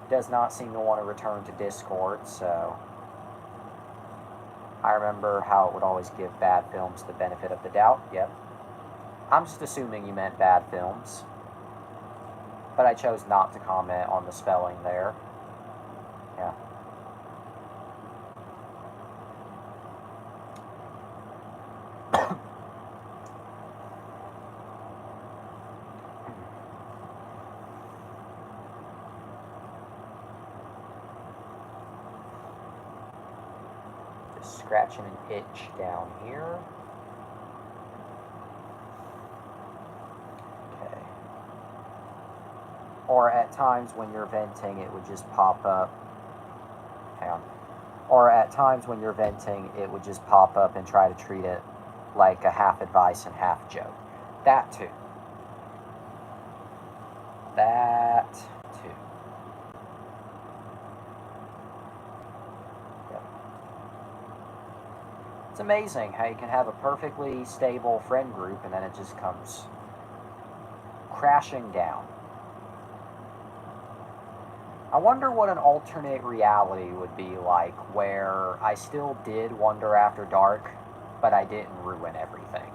does not seem to want to return to Discord, so... I remember how it would always give bad films the benefit of the doubt, yep. I'm just assuming you meant bad films. But I chose not to comment on the spelling there. Yeah. Just scratching an itch down here. Okay. Or at times when you're venting, it would just pop up. Hang on. Or at times when you're venting, it would just pop up and try to treat it like a half advice and half joke. That too. That too. Yep. It's amazing how you can have a perfectly stable friend group and then it just comes crashing down. I wonder what an alternate reality would be like where I still did Wonder After Dark, but I didn't ruin everything.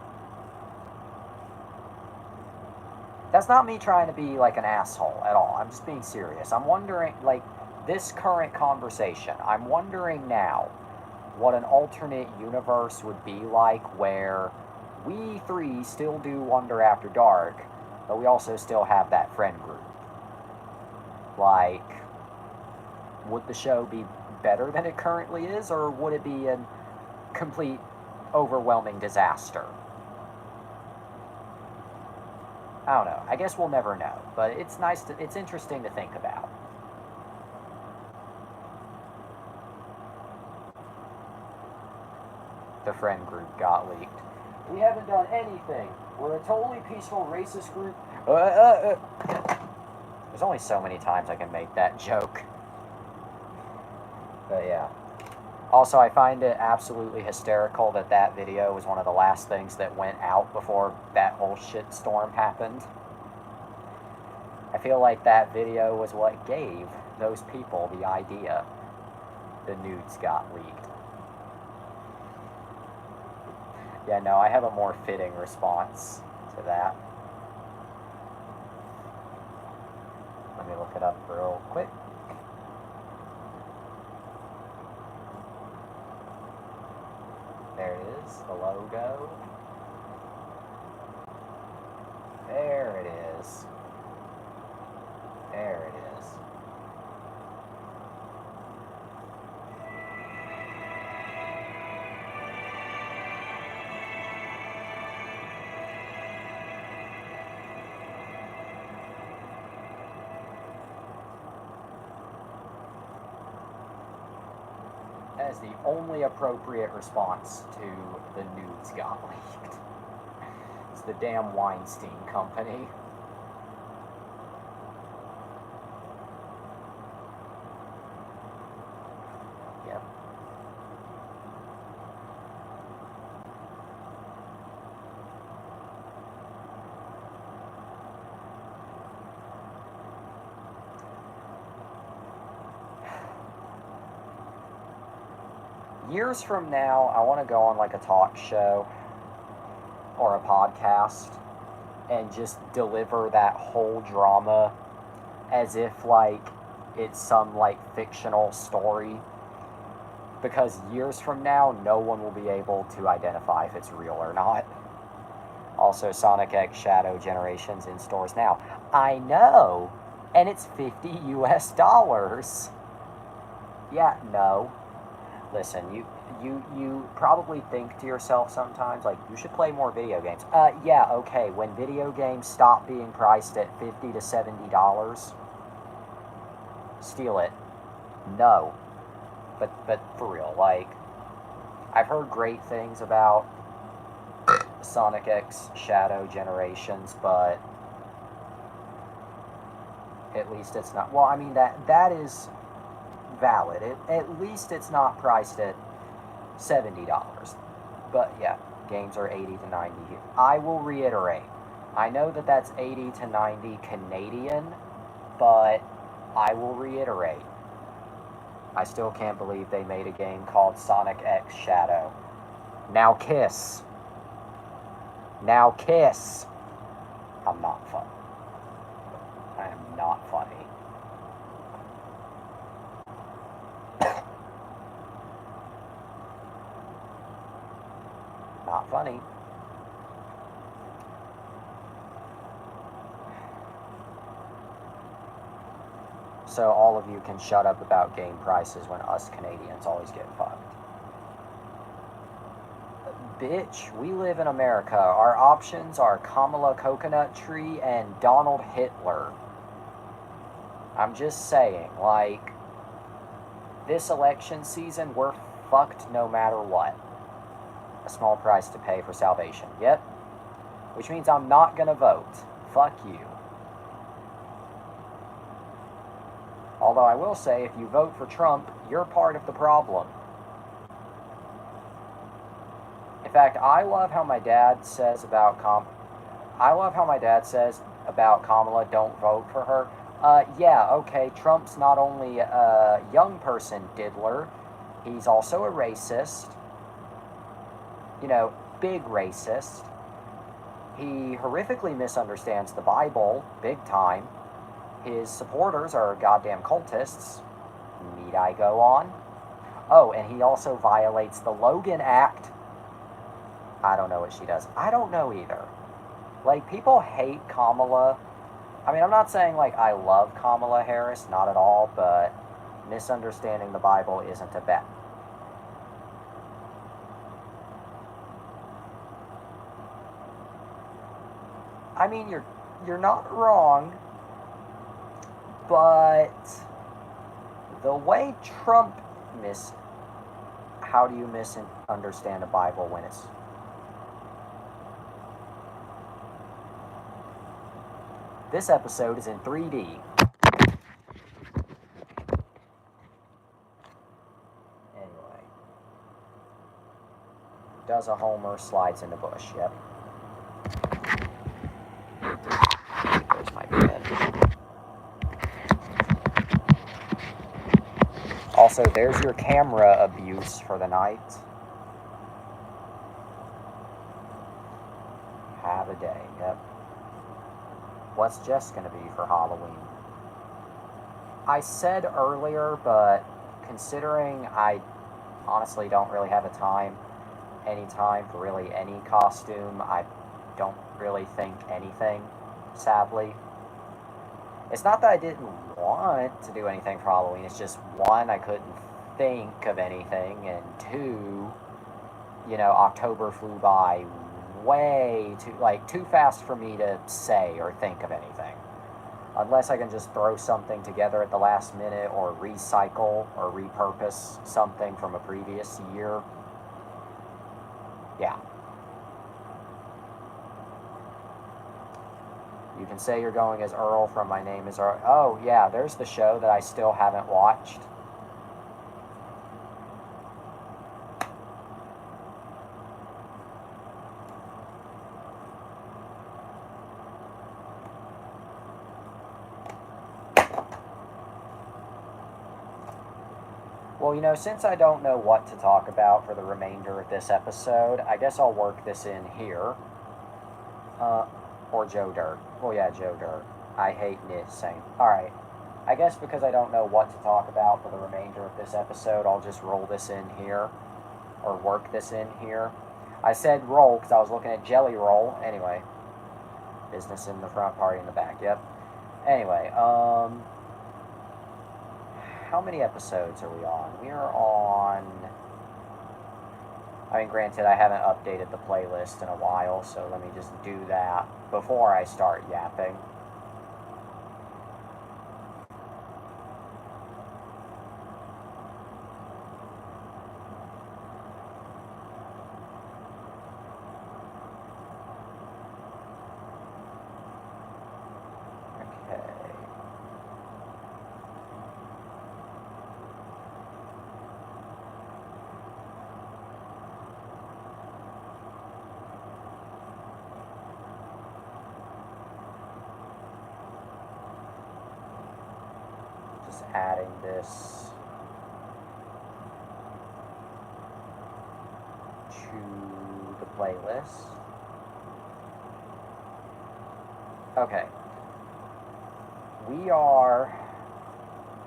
That's not me trying to be like an asshole at all. I'm just being serious. I'm wondering, like, this current conversation, I'm wondering now what an alternate universe would be like where we three still do Wonder After Dark, but we also still have that friend group. Like, would the show be better than it currently is, or would it be a complete, overwhelming disaster? I don't know. I guess we'll never know, but it's interesting to think about. The friend group got leaked. We haven't done anything. We're a totally peaceful racist group. There's only so many times I can make that joke. But yeah. Also, I find it absolutely hysterical that that video was one of the last things that went out before that whole shitstorm happened. I feel like that video was what gave those people the idea the nudes got leaked. Yeah, no, I have a more fitting response to that. Let me look it up real quick. There it is, the logo. There it is. There it is. That is the only appropriate response to the nudes got leaked. It's the damn Weinstein Company. Yep. Years from now, I want to go on like a talk show or a podcast and just deliver that whole drama as if like it's some like fictional story, because years from now no one will be able to identify if it's real or not. Also, Sonic X Shadow Generations in stores now. I know, and it's $50 US. Yeah, no. Listen, you probably think to yourself sometimes, like, you should play more video games. Yeah, okay, when video games stop being priced at $50 to $70, steal it. No. But for real, like, I've heard great things about Sonic X Shadow Generations, but at least it's not, well, I mean, that is valid. At least it's not priced at $70. But yeah, games are 80 to 90 here. I will reiterate, I know that that's 80 to 90 Canadian, but I will reiterate, I still can't believe they made a game called Sonic X Shadow. Now kiss. Now kiss. I'm not funny. I am not funny. Not funny. So all of you can shut up about game prices when us Canadians always get fucked. Bitch, we live in America. Our options are Kamala Coconut Tree and Donald Hitler. I'm just saying, like, this election season, we're fucked no matter what. A small price to pay for salvation. Yep. Which means I'm not gonna vote. Fuck you. Although I will say, if you vote for Trump, you're part of the problem. In fact, I love how my dad says about Kamala, don't vote for her. Yeah, okay, Trump's not only a young person diddler, he's also a racist. You know, big racist. He horrifically misunderstands the Bible, big time. His supporters are goddamn cultists. Need I go on? Oh, and he also violates the Logan Act. I don't know what she does. I don't know either. Like, people hate Kamala. I mean, I'm not saying, like, I love Kamala Harris, not at all, but misunderstanding the Bible isn't a bet. I mean, you're not wrong, but the way Trump how do you misunderstand a Bible when it's... This episode is in 3D. Anyway. Does a homer, slides in the bush, yep. There's my bed. Also, there's your camera abuse for the night. Have a day, yep. What's Jess gonna be for Halloween? I said earlier, but considering I honestly don't really have any time for really any costume, I don't really think anything, sadly. It's not that I didn't want to do anything for Halloween, it's just, one, I couldn't think of anything, and two, you know, October flew by way too fast for me to say or think of anything. Unless I can just throw something together at the last minute or recycle or repurpose something from a previous year. Yeah. You can say you're going as Earl from My Name is Earl. Oh, yeah, there's the show that I still haven't watched. Well, you know, since I don't know what to talk about for the remainder of this episode, I guess I'll work this in here. Or Joe Dirt. Well, yeah, Joe Dirt. I hate this saying. Alright. I guess because I don't know what to talk about for the remainder of this episode, I'll just roll this in here. Or work this in here. I said roll because I was looking at Jelly Roll. Anyway. Business in the front, party in the back. Yep. Anyway, how many episodes are we on? We are on... I mean, granted, I haven't updated the playlist in a while, so let me just do that before I start yapping. Adding this to the playlist. Okay. We are...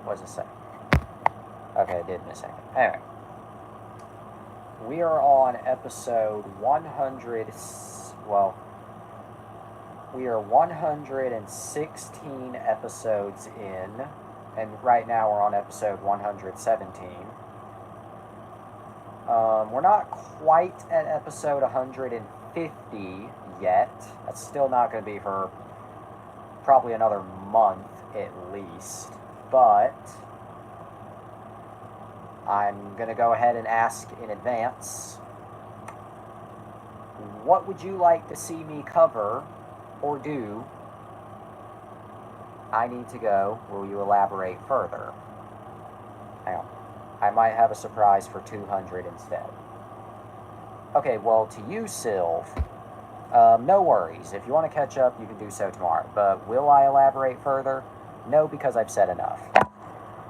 What does it say? Okay, it did in a second. Anyway. We are on episode 100... Well... We are 116 episodes in, and right now we're on episode 117. We're not quite at episode 150 yet. That's still not going to be for probably another month at least. But I'm going to go ahead and ask in advance, what would you like to see me cover or do? I need to go. Will you elaborate further? Hang on. I might have a surprise for 200 instead. Okay, well, to you, Sylv, no worries. If you want to catch up, you can do so tomorrow. But will I elaborate further? No, because I've said enough.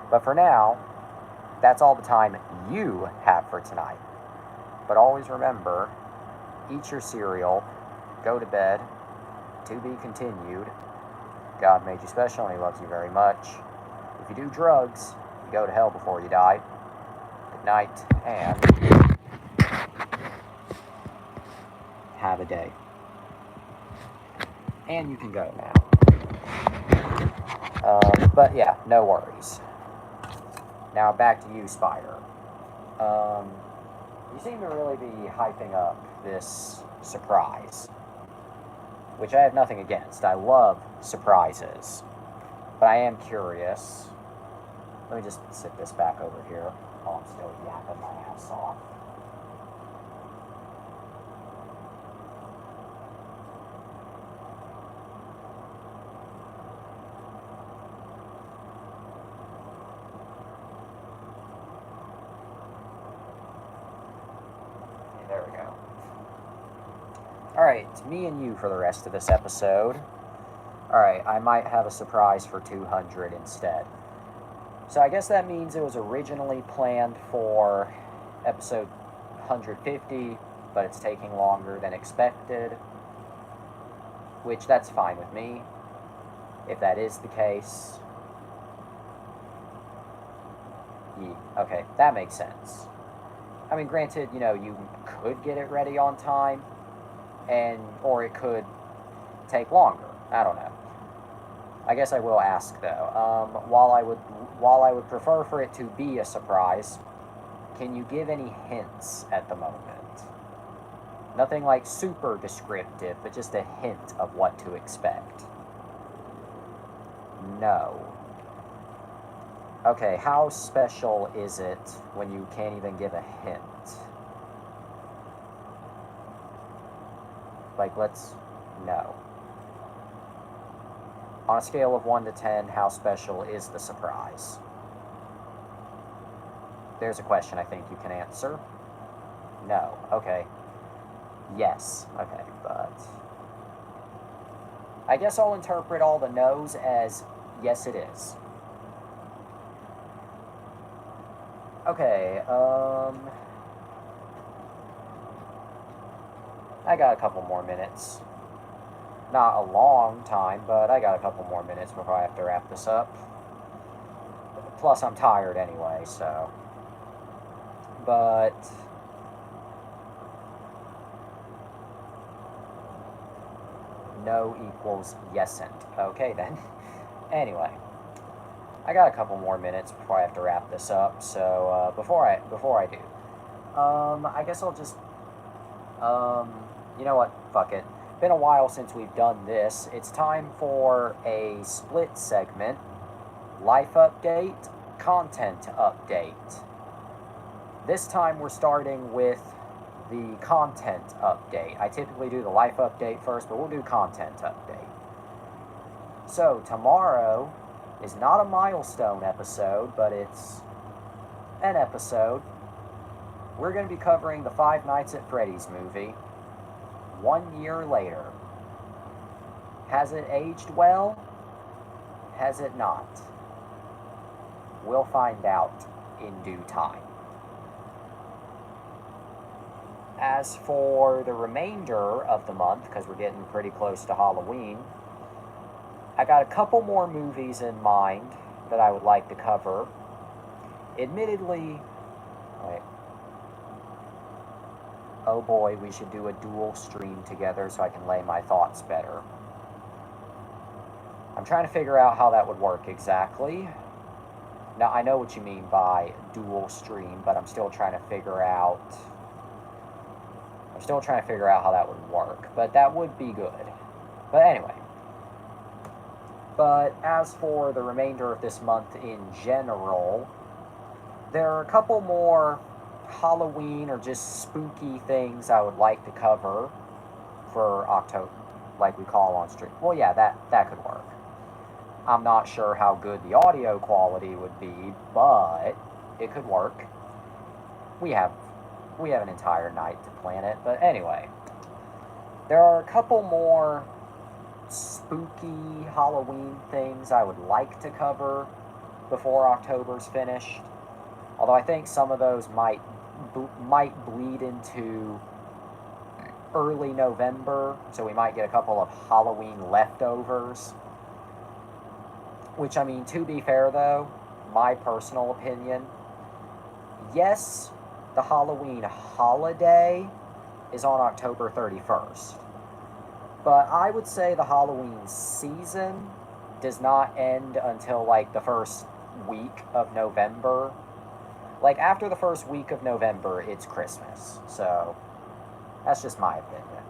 But for now, that's all the time you have for tonight. But always remember, eat your cereal, go to bed, to be continued. God made you special and He loves you very much. If you do drugs, you go to hell before you die. Good night, and have a day. And you can go now. But yeah, no worries. Now back to you, Spider. You seem to really be hyping up this surprise, which I have nothing against. I love surprises. But I am curious. Let me just sit this back over here while I'm still yapping my ass off. Okay, there we go. Alright, it's me and you for the rest of this episode. Alright, I might have a surprise for 200 instead. So I guess that means it was originally planned for episode 150, but it's taking longer than expected. Which, that's fine with me, if that is the case. Yeah, okay, that makes sense. I mean, granted, you know, you could get it ready on time, or it could take longer. I don't know. I guess I will ask though. While I would prefer for it to be a surprise, can you give any hints at the moment? Nothing like super descriptive, but just a hint of what to expect. No. Okay, how special is it when you can't even give a hint? Like, no. On a scale of 1 to 10, how special is the surprise? There's a question I think you can answer. No. Okay. Yes. Okay, but I guess I'll interpret all the no's as yes, it is. Okay, I got a couple more minutes. Not a long time, but I got a couple more minutes before I have to wrap this up. Plus, I'm tired anyway, so. But no equals yesn't. Okay, then. Anyway, I got a couple more minutes before I have to wrap this up, so before I do, I guess I'll just, you know what, fuck it. Been a while since we've done this. It's time for a split segment, life update, content update. This time we're starting with the content update. I typically do the life update first, but we'll do content update. So tomorrow is not a milestone episode, but it's an episode. We're going to be covering the Five Nights at Freddy's movie 1 year later. Has it aged well? Has it not? We'll find out in due time. As for the remainder of the month, because we're getting pretty close to Halloween, I got a couple more movies in mind that I would like to cover. Admittedly, wait. Oh boy, we should do a dual stream together so I can lay my thoughts better. I'm trying to figure out how that would work exactly. Now, I know what you mean by dual stream, but I'm still trying to figure out how that would work. But that would be good. But anyway. But as for the remainder of this month in general, there are a couple more Halloween or just spooky things I would like to cover for October, like we call on stream. Well, yeah, that could work. I'm not sure how good the audio quality would be, but it could work. We have an entire night to plan it, but anyway, there are a couple more spooky Halloween things I would like to cover before October's finished. Although I think some of those might bleed into early November, so we might get a couple of Halloween leftovers. Which, I mean, to be fair though, my personal opinion, yes, the Halloween holiday is on October 31st. But I would say the Halloween season does not end until like the first week of November. Like after the first week of November, it's Christmas. So that's just my opinion.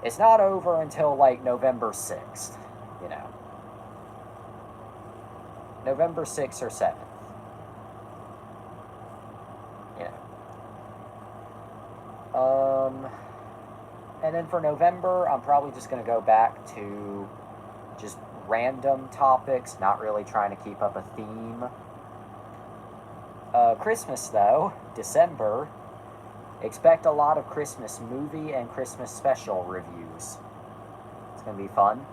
It's not over until like November 6th, you know. November 6th or 7th. You know. And then for November, I'm probably just going to go back to just random topics, not really trying to keep up a theme. Christmas, though, December, expect a lot of Christmas movie and Christmas special reviews. It's going to be fun.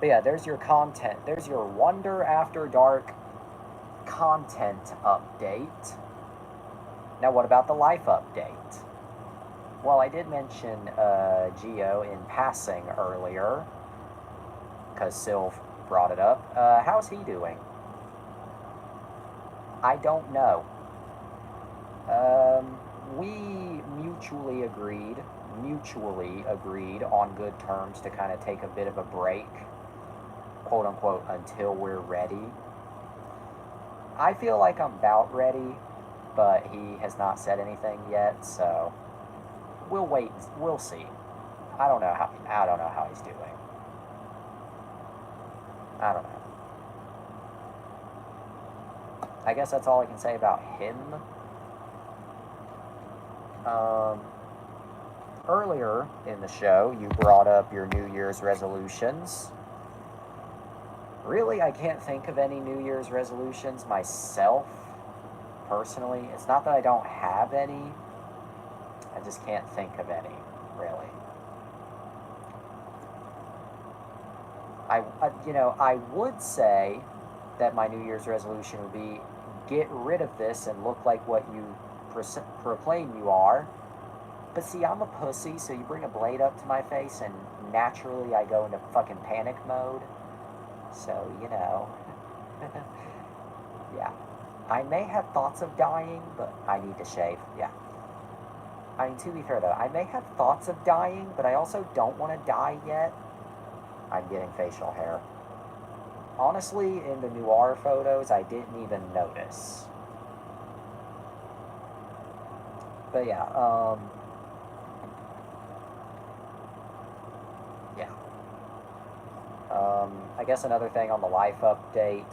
But yeah, there's your content. There's your Wonder After Dark content update. Now, what about the life update? Well, I did mention Geo in passing earlier, because Sylv brought it up. How's he doing? I don't know. We mutually agreed on good terms to kind of take a bit of a break, quote unquote, until we're ready. I feel like I'm about ready, but he has not said anything yet, so we'll wait. We'll see. I don't know how he's doing. I don't know. I guess that's all I can say about him. Earlier in the show, you brought up your New Year's resolutions. Really, I can't think of any New Year's resolutions myself, personally. It's not that I don't have any. I just can't think of any, really. I would say that my New Year's resolution would be get rid of this and look like what you proclaim you are. But see, I'm a pussy, so you bring a blade up to my face and naturally I go into fucking panic mode. So, you know. Yeah. I may have thoughts of dying, but I need to shave. Yeah. I mean, to be fair though, I may have thoughts of dying, but I also don't want to die yet. I'm getting facial hair. Honestly, in the noir photos, I didn't even notice. But yeah, I guess another thing on the life update,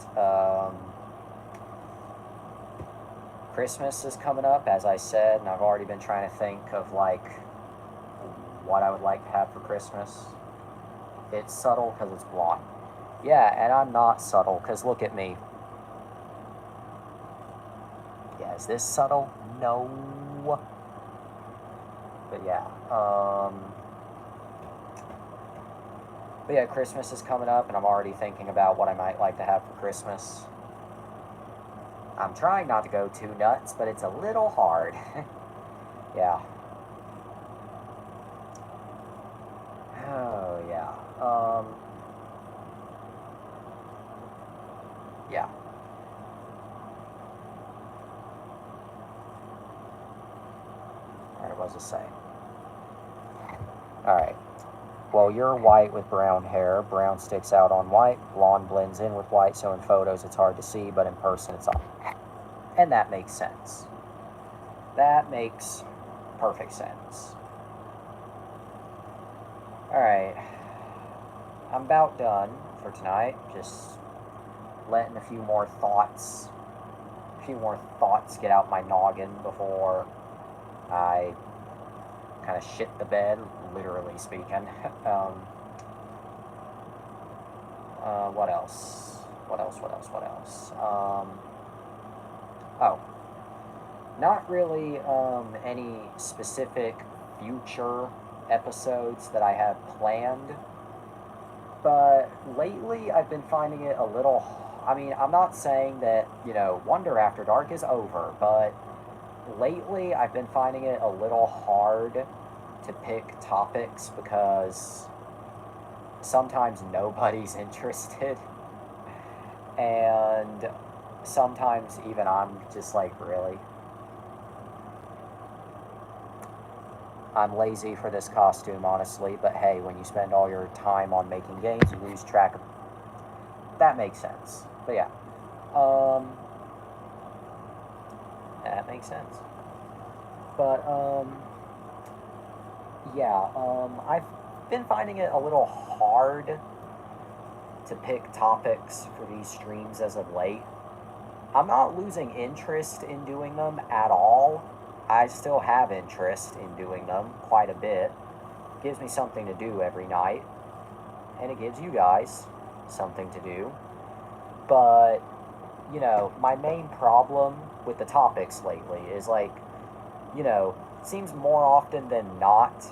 Christmas is coming up, as I said, and I've already been trying to think of, like, what I would like to have for Christmas. It's subtle because it's blonde. Yeah, and I'm not subtle, because look at me. Yeah, is this subtle? No. But yeah, Christmas is coming up, and I'm already thinking about what I might like to have for Christmas. I'm trying not to go too nuts, but it's a little hard. Yeah. Oh, yeah. was I saying? Alright. Well, you're white with brown hair. Brown sticks out on white. Blonde blends in with white, so in photos it's hard to see, but in person it's on. And that makes sense. That makes perfect sense. Alright. I'm about done for tonight. Just letting a few more thoughts get out my noggin before I kind of shit the bed, literally speaking. What else? Oh, not really any specific future episodes that I have planned, but lately I've been finding it a little, I mean, I'm not saying that, you know, Wonder After Dark is over, but lately I've been finding it a little hard to pick topics because sometimes nobody's interested, and sometimes even I'm just like, really? I'm lazy for this costume, honestly, but hey, when you spend all your time on making games, you lose track of... That makes sense. But yeah. That makes sense. But, yeah, I've been finding it a little hard to pick topics for these streams as of late. I'm not losing interest in doing them at all. I still have interest in doing them quite a bit. It gives me something to do every night, and it gives you guys something to do. But, you know, my main problem with the topics lately is, like, you know, it seems more often than not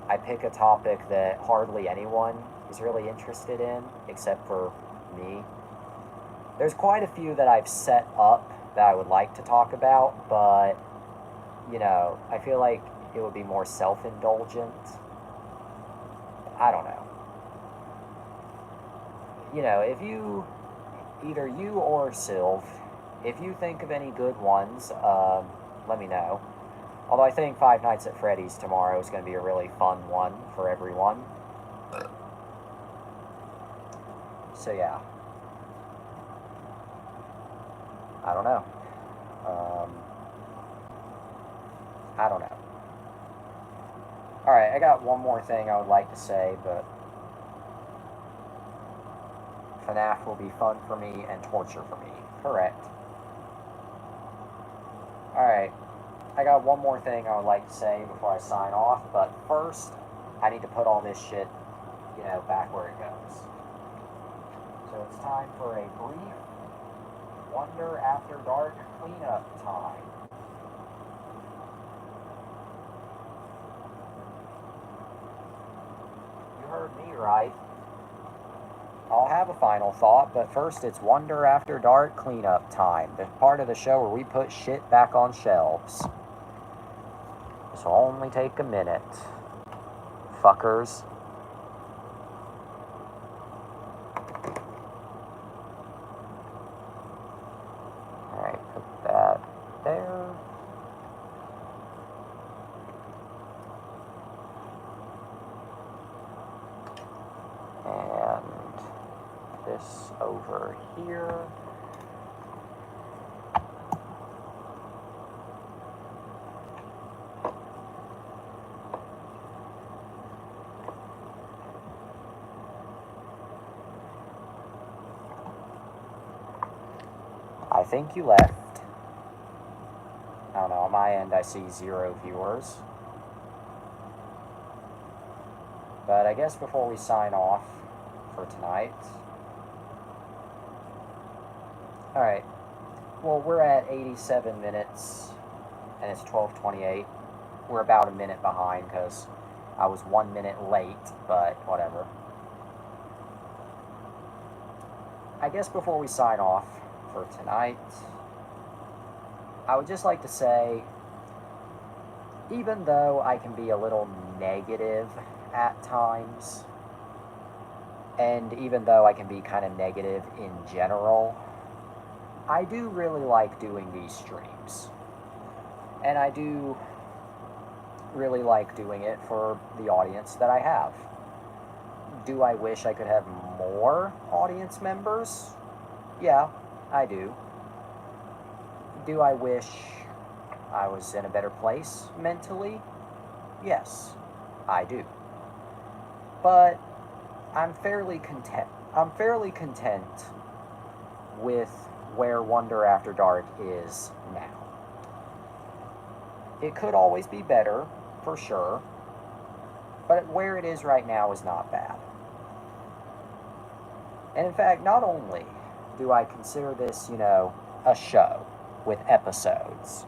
I pick a topic that hardly anyone is really interested in, except for me. There's quite a few that I've set up that I would like to talk about, but, you know, I feel like it would be more self-indulgent. I don't know. You know, if you, either you or Sylv, if you think of any good ones, let me know. Although I think Five Nights at Freddy's tomorrow is going to be a really fun one for everyone. So yeah. I don't know. I don't know. Alright, I got one more thing I would like to say, but FNAF will be fun for me and torture for me. Correct. Alright, I got one more thing I would like to say before I sign off, but first, I need to put all this shit, you know, back where it goes. So it's time for a brief Wonder After Dark cleanup time. You heard me right. I'll have a final thought, but first it's Wonder After Dark cleanup time. The part of the show where we put shit back on shelves. This will only take a minute. Fuckers. Alright, put that there. And this over here. I think you left. I don't know, on my end I see 0 viewers. But I guess before we sign off for tonight... Alright, well we're at 87 minutes, and it's 12:28. We're about a minute behind because I was 1 minute late, but whatever. I guess before we sign off for tonight, I would just like to say, even though I can be a little negative at times, and even though I can be kind of negative in general, I do really like doing these streams. And I do really like doing it for the audience that I have. Do I wish I could have more audience members? Yeah, I do. Do I wish I was in a better place mentally? Yes, I do. But I'm fairly content. I'm fairly content with where Wonder After Dark is now. It could always be better, for sure, but where it is right now is not bad. And in fact, not only do I consider this, a show with episodes,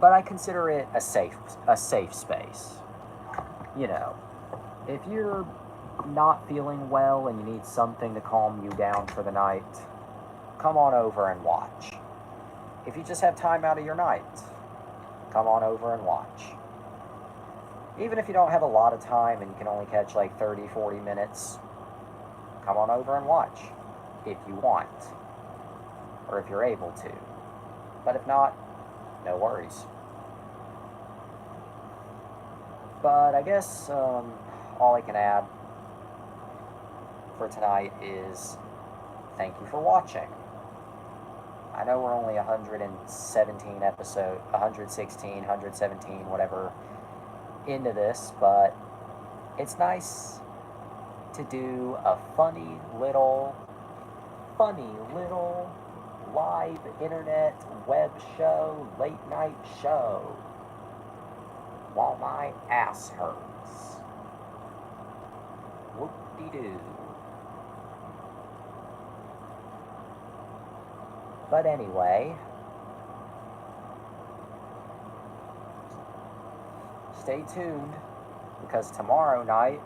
but I consider it a safe space. If you're not feeling well and you need something to calm you down for the night, come on over and watch. If you just have time out of your night, come on over and watch. Even if you don't have a lot of time and you can only catch like 30, 40 minutes, come on over and watch if you want, or if you're able to. But if not, no worries. But I guess all I can add for tonight is thank you for watching. I know we're only 117 episodes, 116, 117, whatever, into this, but it's nice to do a funny little live internet web show, late night show, while my ass hurts. Whoop-de-doo. But anyway, stay tuned, because tomorrow night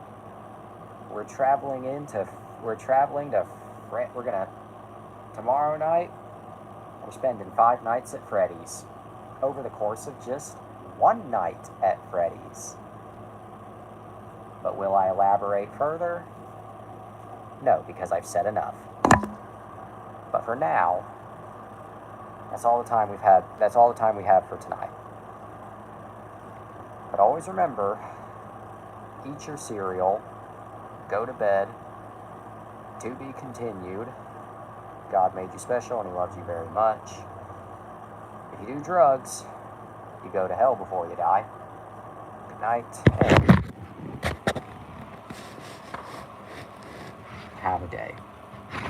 tomorrow night we're spending 5 nights at Freddy's over the course of just one night at Freddy's. But will I elaborate further? No, because I've said enough. But for now, that's all the time we have for tonight. But always remember, eat your cereal, go to bed, to be continued. God made you special and He loves you very much. If you do drugs, you go to hell before you die. Good night, and have a day.